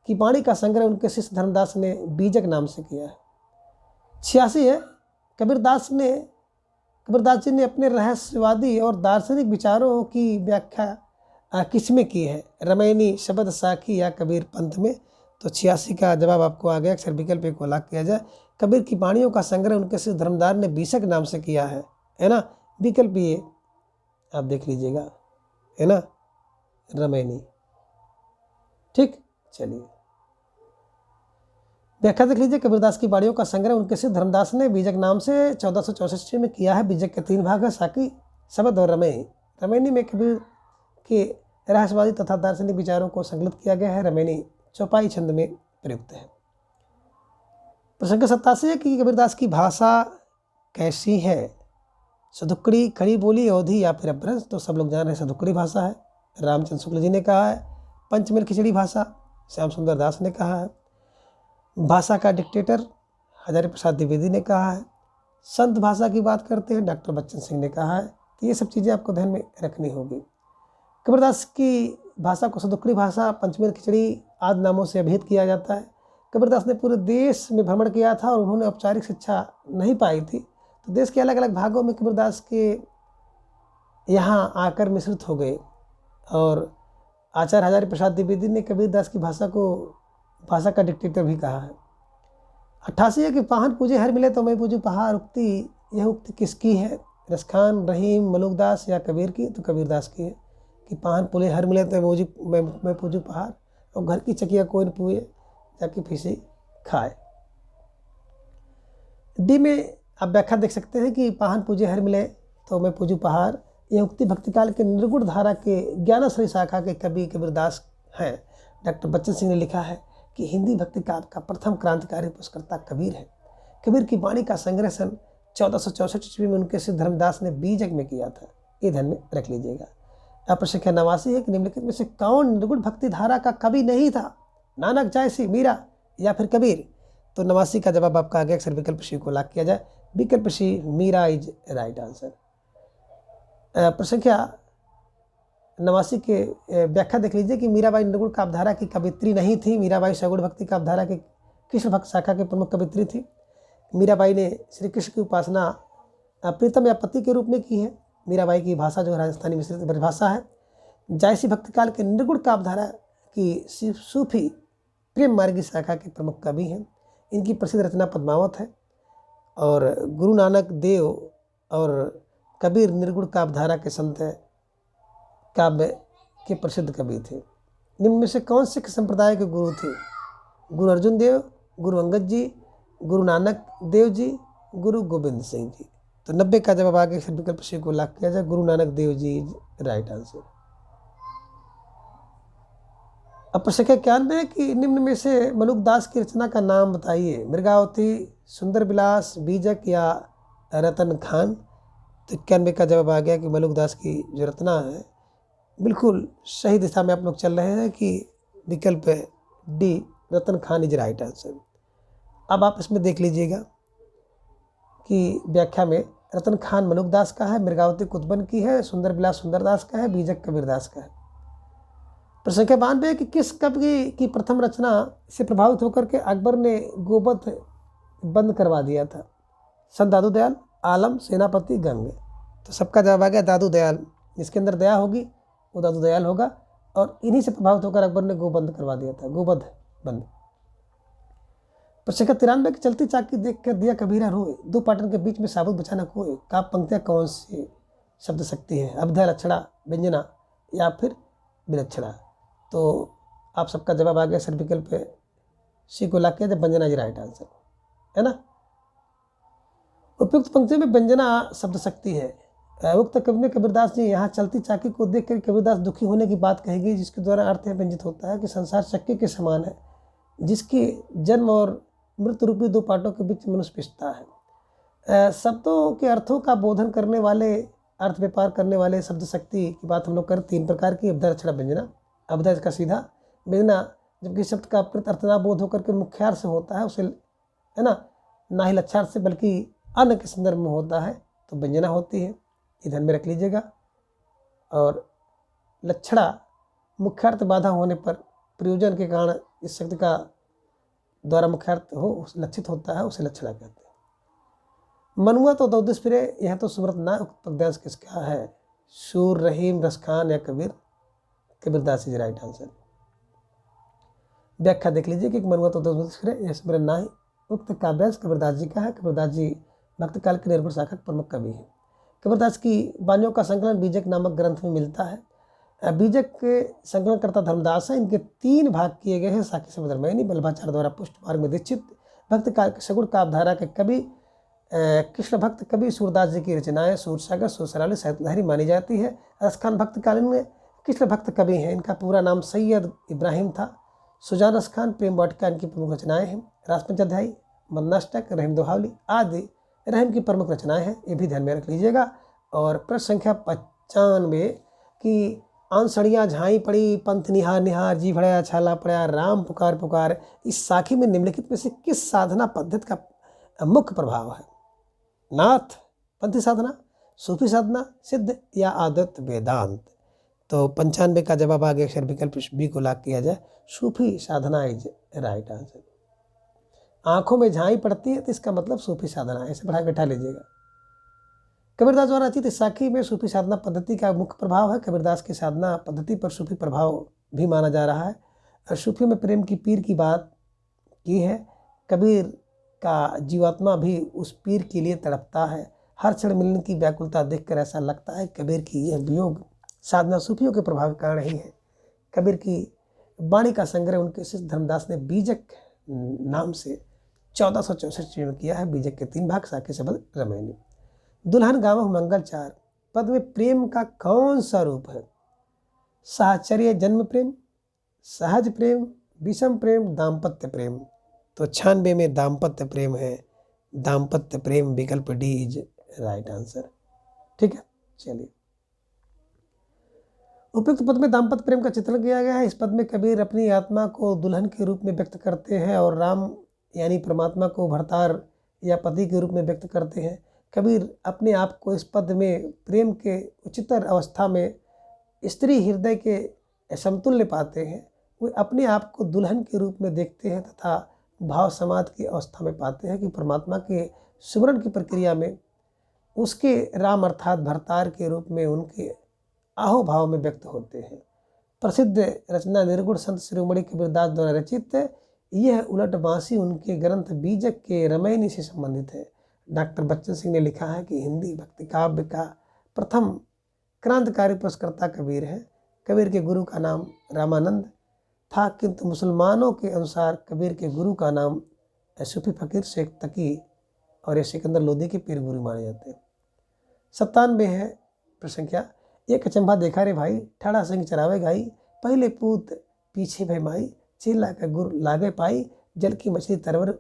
की वाणी का संग्रह उनके शिष्य धर्मदास ने बीजक नाम से किया है। 86 है, कबीरदास जी ने अपने रहस्यवादी और दार्शनिक विचारों की व्याख्या किसमें की है? रमैनी, शब्द साखी या कबीर पंथ में? तो 86 का जवाब आपको आ गया। अक्सर विकल्प ए को लॉक किया जाए। कबीर की वाणियों का संग्रह उनके शिष्य धर्मदास ने बीसक नाम से किया है ना। विकल्प ये आप देख लीजिएगा, है ना, रमैनी। ठीक, चलिए व्याख्या देख लीजिए। कबीरदास की वाणियों का संग्रह उनके शिष्य धर्मदास ने बीजक नाम से 1464 में किया है। बीजक के 3 भाग है, साकी, शब्द और रमैनी। रमैनी में कबीर के रहस्यवादी तथा दार्शनिक विचारों को संकलित किया गया है। रमैनी चौपाई छंद में प्रयुक्त है। प्रश्न संख्या 87 है कि कबीरदास की भाषा कैसी है? सदुक्कड़ी, खड़ी बोली, अवधी या फिर अपभ्रंश? तो सब लोग जान रहे हैं सदुक्कड़ी भाषा है। रामचंद्र शुक्ल जी ने कहा है। पंचमेल खिचड़ी भाषा श्याम सुंदर दास ने कहा है। भाषा का डिक्टेटर हजारी प्रसाद द्विवेदी ने कहा है। संत भाषा की बात करते हैं डॉक्टर बच्चन सिंह ने कहा है। तो ये सब चीज़ें आपको ध्यान में रखनी होगी। कबीरदास की भाषा को सदुक्कड़ी भाषा, पंचमेल खिचड़ी आदि नामों से अभिहित किया जाता है। कबीरदास ने पूरे देश में भ्रमण किया था और उन्होंने औपचारिक शिक्षा नहीं पाई थी, तो देश के अलग अलग भागों में कबीरदास के यहाँ आकर मिश्रित हो गए। और आचार्य हजारी प्रसाद द्विवेदी ने कबीरदास की भाषा को भाषा का डिक्टेटर भी कहा है। 88 है कि पाहन पूजे हर मिले तो मैं पूजू पहाड़ उक्ति, यह उक्ति किसकी है? रसखान, रहीम, मलुकदास या कबीर की? तो कबीरदास की है कि पाहन पुले हर मिले तो मैं पूजू पहाड़, और घर की चकिया कोई न पूजे जाके फीसी खाए। डी में आप व्याख्या देख सकते हैं कि पाहन पूजे हर मिले तो मैं पूजू पहाड़, यह उक्ति भक्तिकाल के निर्गुण धारा के ज्ञानश्री शाखा के कवि कबीरदास हैं। डॉक्टर बच्चन सिंह ने लिखा है कि हिंदी भक्ति काव्य का प्रथम क्रांतिकारी पुरस्कर्ता कबीर है। कबीर की वाणी का संग्रह सन 1464 ईस्वी में उनके सिद्ध धर्मदास ने बीजक में किया था। ये ध्यान में रख लीजिएगा। प्रश्न संख्या 89 है कि निम्नलिखित में से कौन निर्गुण भक्ति धारा का कवि नहीं था? नानक, जायसी, मीरा या फिर कबीर? तो 89 का जवाब आपका आ गया। अक्सर विकल्प सी को लॉक किया जाए। विकल्प सी मीरा इज राइट आंसर। प्रश्न संख्या 89 के व्याख्या देख लीजिए कि मीराबाई निर्गुण काव्यधारा की कवित्री नहीं थी। मीराबाई सगुण भक्ति काव्यधारा के कृष्ण भक्त शाखा के प्रमुख कवित्री थी। मीराबाई ने श्री कृष्ण की उपासना प्रीतम या पति के रूप में की है। मीराबाई की भाषा जो है राजस्थानी मिश्रित परिभाषा है। जायसी भक्ति काल के निर्गुण काव्यधारा की सूफी प्रेम मार्गी शाखा के प्रमुख कवि हैं। इनकी प्रसिद्ध रचना पद्मावत है और गुरु नानक देव और कबीर निर्गुण काव्यधारा के संत काव्य के प्रसिद्ध कवि थे। निम्न में से कौन सिख संप्रदाय के गुरु थे? गुरु अर्जुन देव, गुरु अंगद जी, गुरु नानक देव जी, गुरु गोविंद सिंह जी। तो 90 का जवाब आगे विकल्प सी को लॉक किया जाए, गुरु नानक देव जी राइट आंसर। अब प्रश्न 91 कि निम्न में से मलुकदास की रचना का नाम बताइए। मृगावती, सुंदर विलास, बीजक या रतन खान। तो 91 का जवाब आ गया कि मलुकदास की जो रचना है बिल्कुल सही दिशा में आप लोग चल रहे हैं कि विकल्प D Ratan Khan is right answer. अब आप इसमें देख लीजिएगा कि व्याख्या में रतन खान मलुकदास का है, मृगावती कुतुबन की है, सुंदर विलास सुंदरदास का है, बीजक कबीरदास का है। प्रश्न 92 कि किस कवि की प्रथम रचना से प्रभावित होकर के अकबर ने गोवध बंद करवा दिया था? संत दादू दयाल, आलम, सेनापति, गंग। तो सबका जवाब आ गया दादू दयाल। जिसके अंदर दया होगी वो दादू दयाल होगा और इन्हीं से प्रभावित होकर अकबर ने गोबंद करवा दिया था, गोवध बंद। प्रश्न 93 की चलती चाकी देख कर दिया कबीरा रोए, दो पाटन के बीच में साबुत बचाना कोए। काव्य पंक्तियाँ कौन सी शब्द शक्ति है? अवधय, लक्षणा, व्यंजना या फिर विलक्षणा। तो आप सबका जवाब आ गया सर विकल्प सी को लॉक किया जाए, व्यंजना जी राइट आंसर है ना। उपयुक्त पंक्ति में व्यंजना शब्द शक्ति है। उक्त कवि ने कबीरदास जी यहाँ चलती चाकी को देखकर कबीरदास दुखी होने की बात कही गई, जिसके द्वारा अर्थ व्यंजित होता है कि संसार चक्की के समान है, जिसकी जन्म और मृत्यु रूपी दो पाटों के बीच मनुष्य पिसता है। शब्दों के अर्थों का बोधन करने वाले, अर्थ व्यापार करने वाले शब्द शक्ति की बात हम लोग करें 3 प्रकार की। अवधय, लक्षणा, व्यंजना। अवधय का सीधा, व्यंजना जबकि शब्द का प्रत अर्थना बोध होकर के मुख्यार्थ से होता है, उसे है ना ही लक्षार्थ से बल्कि अन्य के संदर्भ में होता है तो व्यंजना होती है, ये ध्यान में रख लीजिएगा। और लक्षणा मुख्यार्थ बाधा होने पर प्रयोजन के कारण इस शब्द का द्वारा मुख्यार्थ हो लक्षित होता है, उसे लक्षणा कहते हैं। मनुआ तो दौदिस फिरे, यह तो सुमरत ना। उक्त पद्यांश किसका है? सूर, रहीम, रसखान या Kabir? Kabirdas is right answer. व्याख्या देख लीजिए कि मनुआ तो दौदिस फिरे, यह सुमरत ना ही। उक्त काव्यांश कबीरदास जी का है। कबीरदास जी भक्त काल के निर्गुण शाखा प्रमुख कवि हैं। कबीरदास की वाणियों का संकलन बीजक नामक ग्रंथ में मिलता है। बीजक के संकलनकर्ता धर्मदास है। इनके 3 भाग किए गए हैं। साकी से धर्मैनी, बल्लभाचार्य द्वारा पुष्ट मार्ग में दीक्षित। भक्त काल के सगुण काव्यधारा के कवि कृष्ण भक्त कवि सूरदास जी की रचनाएं सूरसागर, सूरसराली, साहित्य लहरी मानी जाती है। रसखान भक्त कालीन में कृष्ण भक्त कवि हैं। इनका पूरा नाम सैयद इब्राहिम था। सुजान रसखान, प्रेम वाटिका इनकी प्रमुख रचनाएं हैं। रासपंचाध्यायी, मन्नाष्टक, रहीम दोहावली आदि रहीम की प्रमुख रचनाएं हैं, ये भी ध्यान में रख लीजिएगा। और प्रश्न संख्या 95 की आंसड़ियाँ झाई पड़ी, पंथ निहार निहार, जी भड़या छाला पड़ा, राम पुकार पुकार, इस साखी में निम्नलिखित में से किस साधना पद्धति का मुख्य प्रभाव है? नाथ पंथी साधना, सूफी साधना, सिद्ध या आदत वेदांत। तो 95 का जवाब आ गया, अक्षर विकल्प बी को लॉक किया जाए, सूफी साधना इज राइट आंसर। आंखों में झाई पड़ती है तो इसका मतलब सूफी साधना, ऐसे बढ़ा बैठा लीजिएगा। कबीरदास द्वारा रचित साखी में सूफी साधना पद्धति का मुख्य प्रभाव है। कबीरदास की साधना पद्धति पर सूफी प्रभाव भी माना जा रहा है। और सूफी में प्रेम की पीर की बात की है। कबीर का जीवात्मा भी उस पीर के लिए तड़पता है। हर क्षण मिलने की व्याकुलता देखकर ऐसा लगता है कबीर की यह वियोग साधना सूफियों के प्रभाव के कारण ही है। कबीर की वाणी का संग्रह उनके शिष्य धर्मदास ने बीजक नाम से 1464 में किया है। बीजक के 3 भाग, साखी, शबद, रामायणी। दुल्हन गावह मंगल चार पद में प्रेम का कौन सा रूप है? साहचर्य जन्म प्रेम, सहज प्रेम, विषम प्रेम, दाम्पत्य प्रेम। तो 96 में दाम्पत्य प्रेम है। दाम्पत्य प्रेम विकल्प डी इज राइट आंसर। ठीक है, चलिए। उपयुक्त पद में दाम्पत्य प्रेम का चित्रण किया गया है। इस पद में कबीर अपनी आत्मा को दुल्हन के रूप में व्यक्त करते हैं और राम यानी परमात्मा को भरतार या पति के रूप में व्यक्त करते हैं। कबीर अपने आप को इस पद में प्रेम के उच्चतर अवस्था में स्त्री हृदय के समतुल्य पाते हैं। वे अपने आप को दुल्हन के रूप में देखते हैं तथा भाव समाधि की अवस्था में पाते हैं कि परमात्मा के सुमरन की प्रक्रिया में उसके राम अर्थात भरतार के रूप में उनके आहोभाव में व्यक्त होते हैं। प्रसिद्ध रचना निर्गुण संत शिरोमणि कबीरदास द्वारा रचित यह उलटबांसी उनके ग्रंथ बीजक के रमैनी से संबंधित है। डॉक्टर बच्चन सिंह ने लिखा है कि हिंदी भक्ति काव्य का प्रथम क्रांतिकारी पुरस्कर्ता कबीर है। कबीर के गुरु का नाम रामानंद था, किंतु मुसलमानों के अनुसार कबीर के गुरु का नाम सूफी फकीर शेख तकी और ये सिकंदर लोधी के पीर गुरु माने जाते हैं। 97 है प्रसंख्या। एक अचंभा देखा रे भाई, ठाड़ा सिंह चरावे गाई, पहले पूत पीछे भय माई, चेला का गुर लागे पाई, जल की मछली तरवर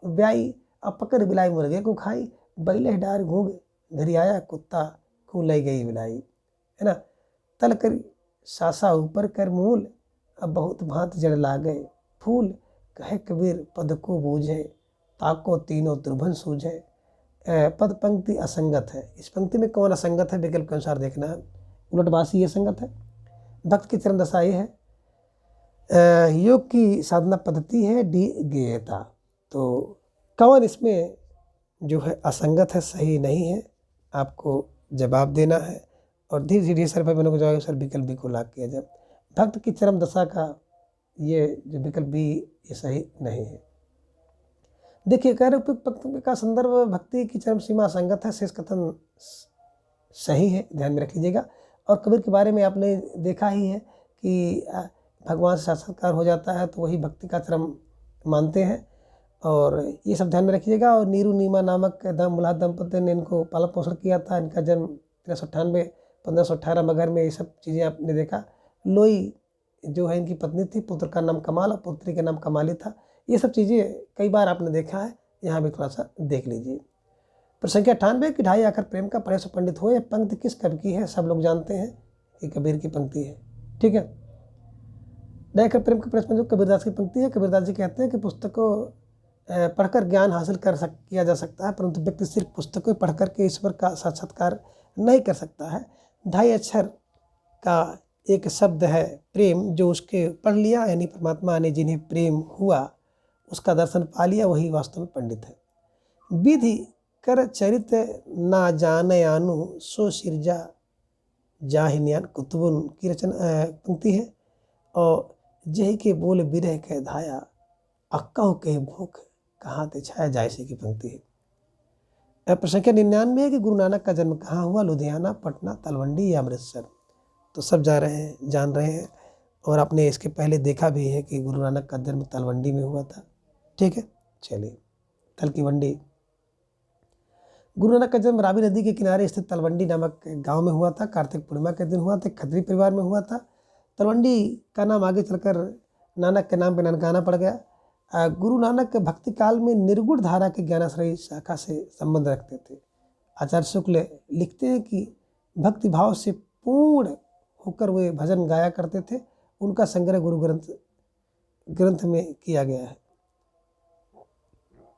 ब्याई, अब पकड़ बिलाई मुर्गे को खाई, बैले डार घूंग घरी आया कुत्ता को ले गई बिलाई, है ना। तल कर सासा ऊपर कर मूल, अब बहुत भांत जड़ लागे फूल, कहे कबीर पद को बूझे, ताको तीनों त्रिभुवन सूझे। पद पंक्ति असंगत है। इस पंक्ति में कौन असंगत है विकल्प के अनुसार देखना है। उलटबासी ये संगत है। भक्त की चरण दशा ये है। योग की साधना पद्धति है डी गेयता। तो कौन इसमें जो है असंगत है, सही नहीं है, आपको जवाब देना है और धीरे धीरे सर भाई मैंने को जवाब सर विकल्प बी को लाग किया जाए। भक्त की चरम दशा का ये जो विकल्प बी ये सही नहीं है। देखिए कह रहे उपयुक्त पंक्ति का संदर्भ भक्ति की चरम सीमा असंगत है, शेष कथन सही है, ध्यान में रख लीजिएगा। और कबीर के बारे में आपने देखा ही है कि भगवान से साक्षात्कार हो जाता है तो वही भक्ति का चरम मानते हैं और ये सब ध्यान में रखिएगा। और नीरू नीमा नामक मुलाद दंपति ने इनको पालन पोषण किया था। इनका जन्म 1398 1518 मगहर में। ये सब चीज़ें आपने देखा। लोई जो है इनकी पत्नी थी, पुत्र का नाम कमाल और पुत्री का नाम कमाली था। ये सब चीज़ें कई बार आपने देखा है, यहाँ भी थोड़ा सा देख लीजिए। प्रसंख्या 98 की ढाई आखिर प्रेम का पढ़े सो पंडित हो। यह पंक्ति किस कवि की है? सब लोग जानते हैं, ये कबीर की पंक्ति है। ठीक है। ढाई आखिर प्रेम का प्रश्न जो कबीरदास की पंक्ति है। कबीरदास जी कहते हैं कि पुस्तक को पढ़कर ज्ञान हासिल किया जा सकता है, परंतु व्यक्ति सिर्फ पुस्तक को पढ़ करके ईश्वर का साक्षात्कार नहीं कर सकता है। ढाई अक्षर का एक शब्द है प्रेम, जो उसके पढ़ लिया यानी परमात्मा ने जिन्हें प्रेम हुआ उसका दर्शन पा लिया, वही वास्तव में पंडित है। विधि कर चरित ना जाने आनु, सो सिरजा जाहिन्यान कुतुबुन की रचना पंक्ति है। और जही के बोल बिरह के धाया, अक्का के भूख कहाँ ते छाया जायसे की पंक्ति है। प्रसंख्या 99 है कि गुरु नानक का जन्म कहाँ हुआ? लुधियाना, पटना, तलवंडी या अमृतसर। तो सब जान रहे हैं और आपने इसके पहले देखा भी है कि गुरु नानक का जन्म तलवंडी में हुआ था। ठीक है, चलिए तल की वंडी। गुरु नानक का जन्म रावी नदी के किनारे स्थित तलवंडी नामक गांव में हुआ था। कार्तिक पूर्णिमा के दिन हुआ था। खत्री परिवार में हुआ था। तलवंडी का नाम आगे चलकर नानक के नाम पर ननकाना पड़ गया। गुरु नानक भक्ति काल में निर्गुण धारा के ज्ञानाश्रयी शाखा से संबंध रखते थे। आचार्य शुक्ल लिखते हैं कि भक्ति भाव से पूर्ण होकर वे भजन गाया करते थे। उनका संग्रह गुरु ग्रंथ में किया गया है।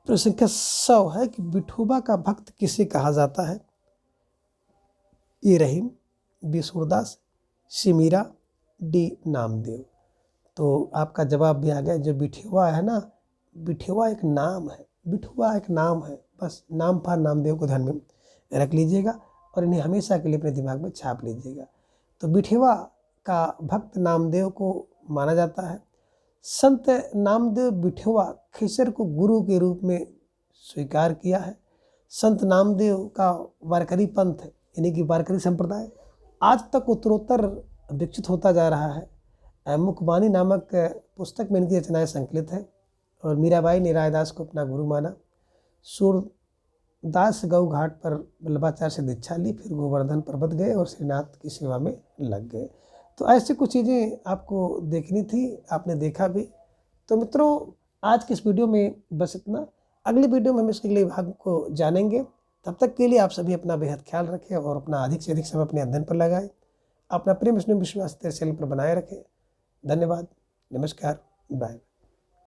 प्रसंख्या 100 है कि विठोबा का भक्त किसे कहा जाता है? ए रहीम, बी सूरदास, सी मीरा, डी नामदेव। तो आपका जवाब भी आ गया। जो बिठुआ है ना, बिठुआ एक नाम है, बिठुआ एक नाम है, बस नाम पर नामदेव को ध्यान में रख लीजिएगा और इन्हें हमेशा के लिए अपने दिमाग में छाप लीजिएगा। तो बिठुआ का भक्त नामदेव को माना जाता है। संत नामदेव बिठुआ खेसर को गुरु के रूप में स्वीकार किया है। संत नामदेव का वारकरी पंथ यानी कि वारकरी संप्रदाय आज तक उत्तरोत्तर विकसित होता जा रहा है। मुखबानी नामक पुस्तक में इनकी रचनाएं संकलित है और मीराबाई ने रायदास को अपना गुरु माना। सूरदास गौ घाट पर वल्लभाचार्य से दीक्षा ली, फिर गोवर्धन पर्वत गए और श्रीनाथ की सेवा में लग गए। तो ऐसी कुछ चीज़ें आपको देखनी थी, आपने देखा भी। तो मित्रों आज के इस वीडियो में बस इतना। अगली वीडियो में हम इसके अगले भाग को जानेंगे। तब तक के लिए आप सभी अपना बेहद ख्याल रखें और अपना अधिक से अधिक समय अपने अध्ययन पर लगाएं। अपना प्रेम विष्णु विश्वास चैनल पर बनाए रखें। धन्यवाद, नमस्कार, बाय।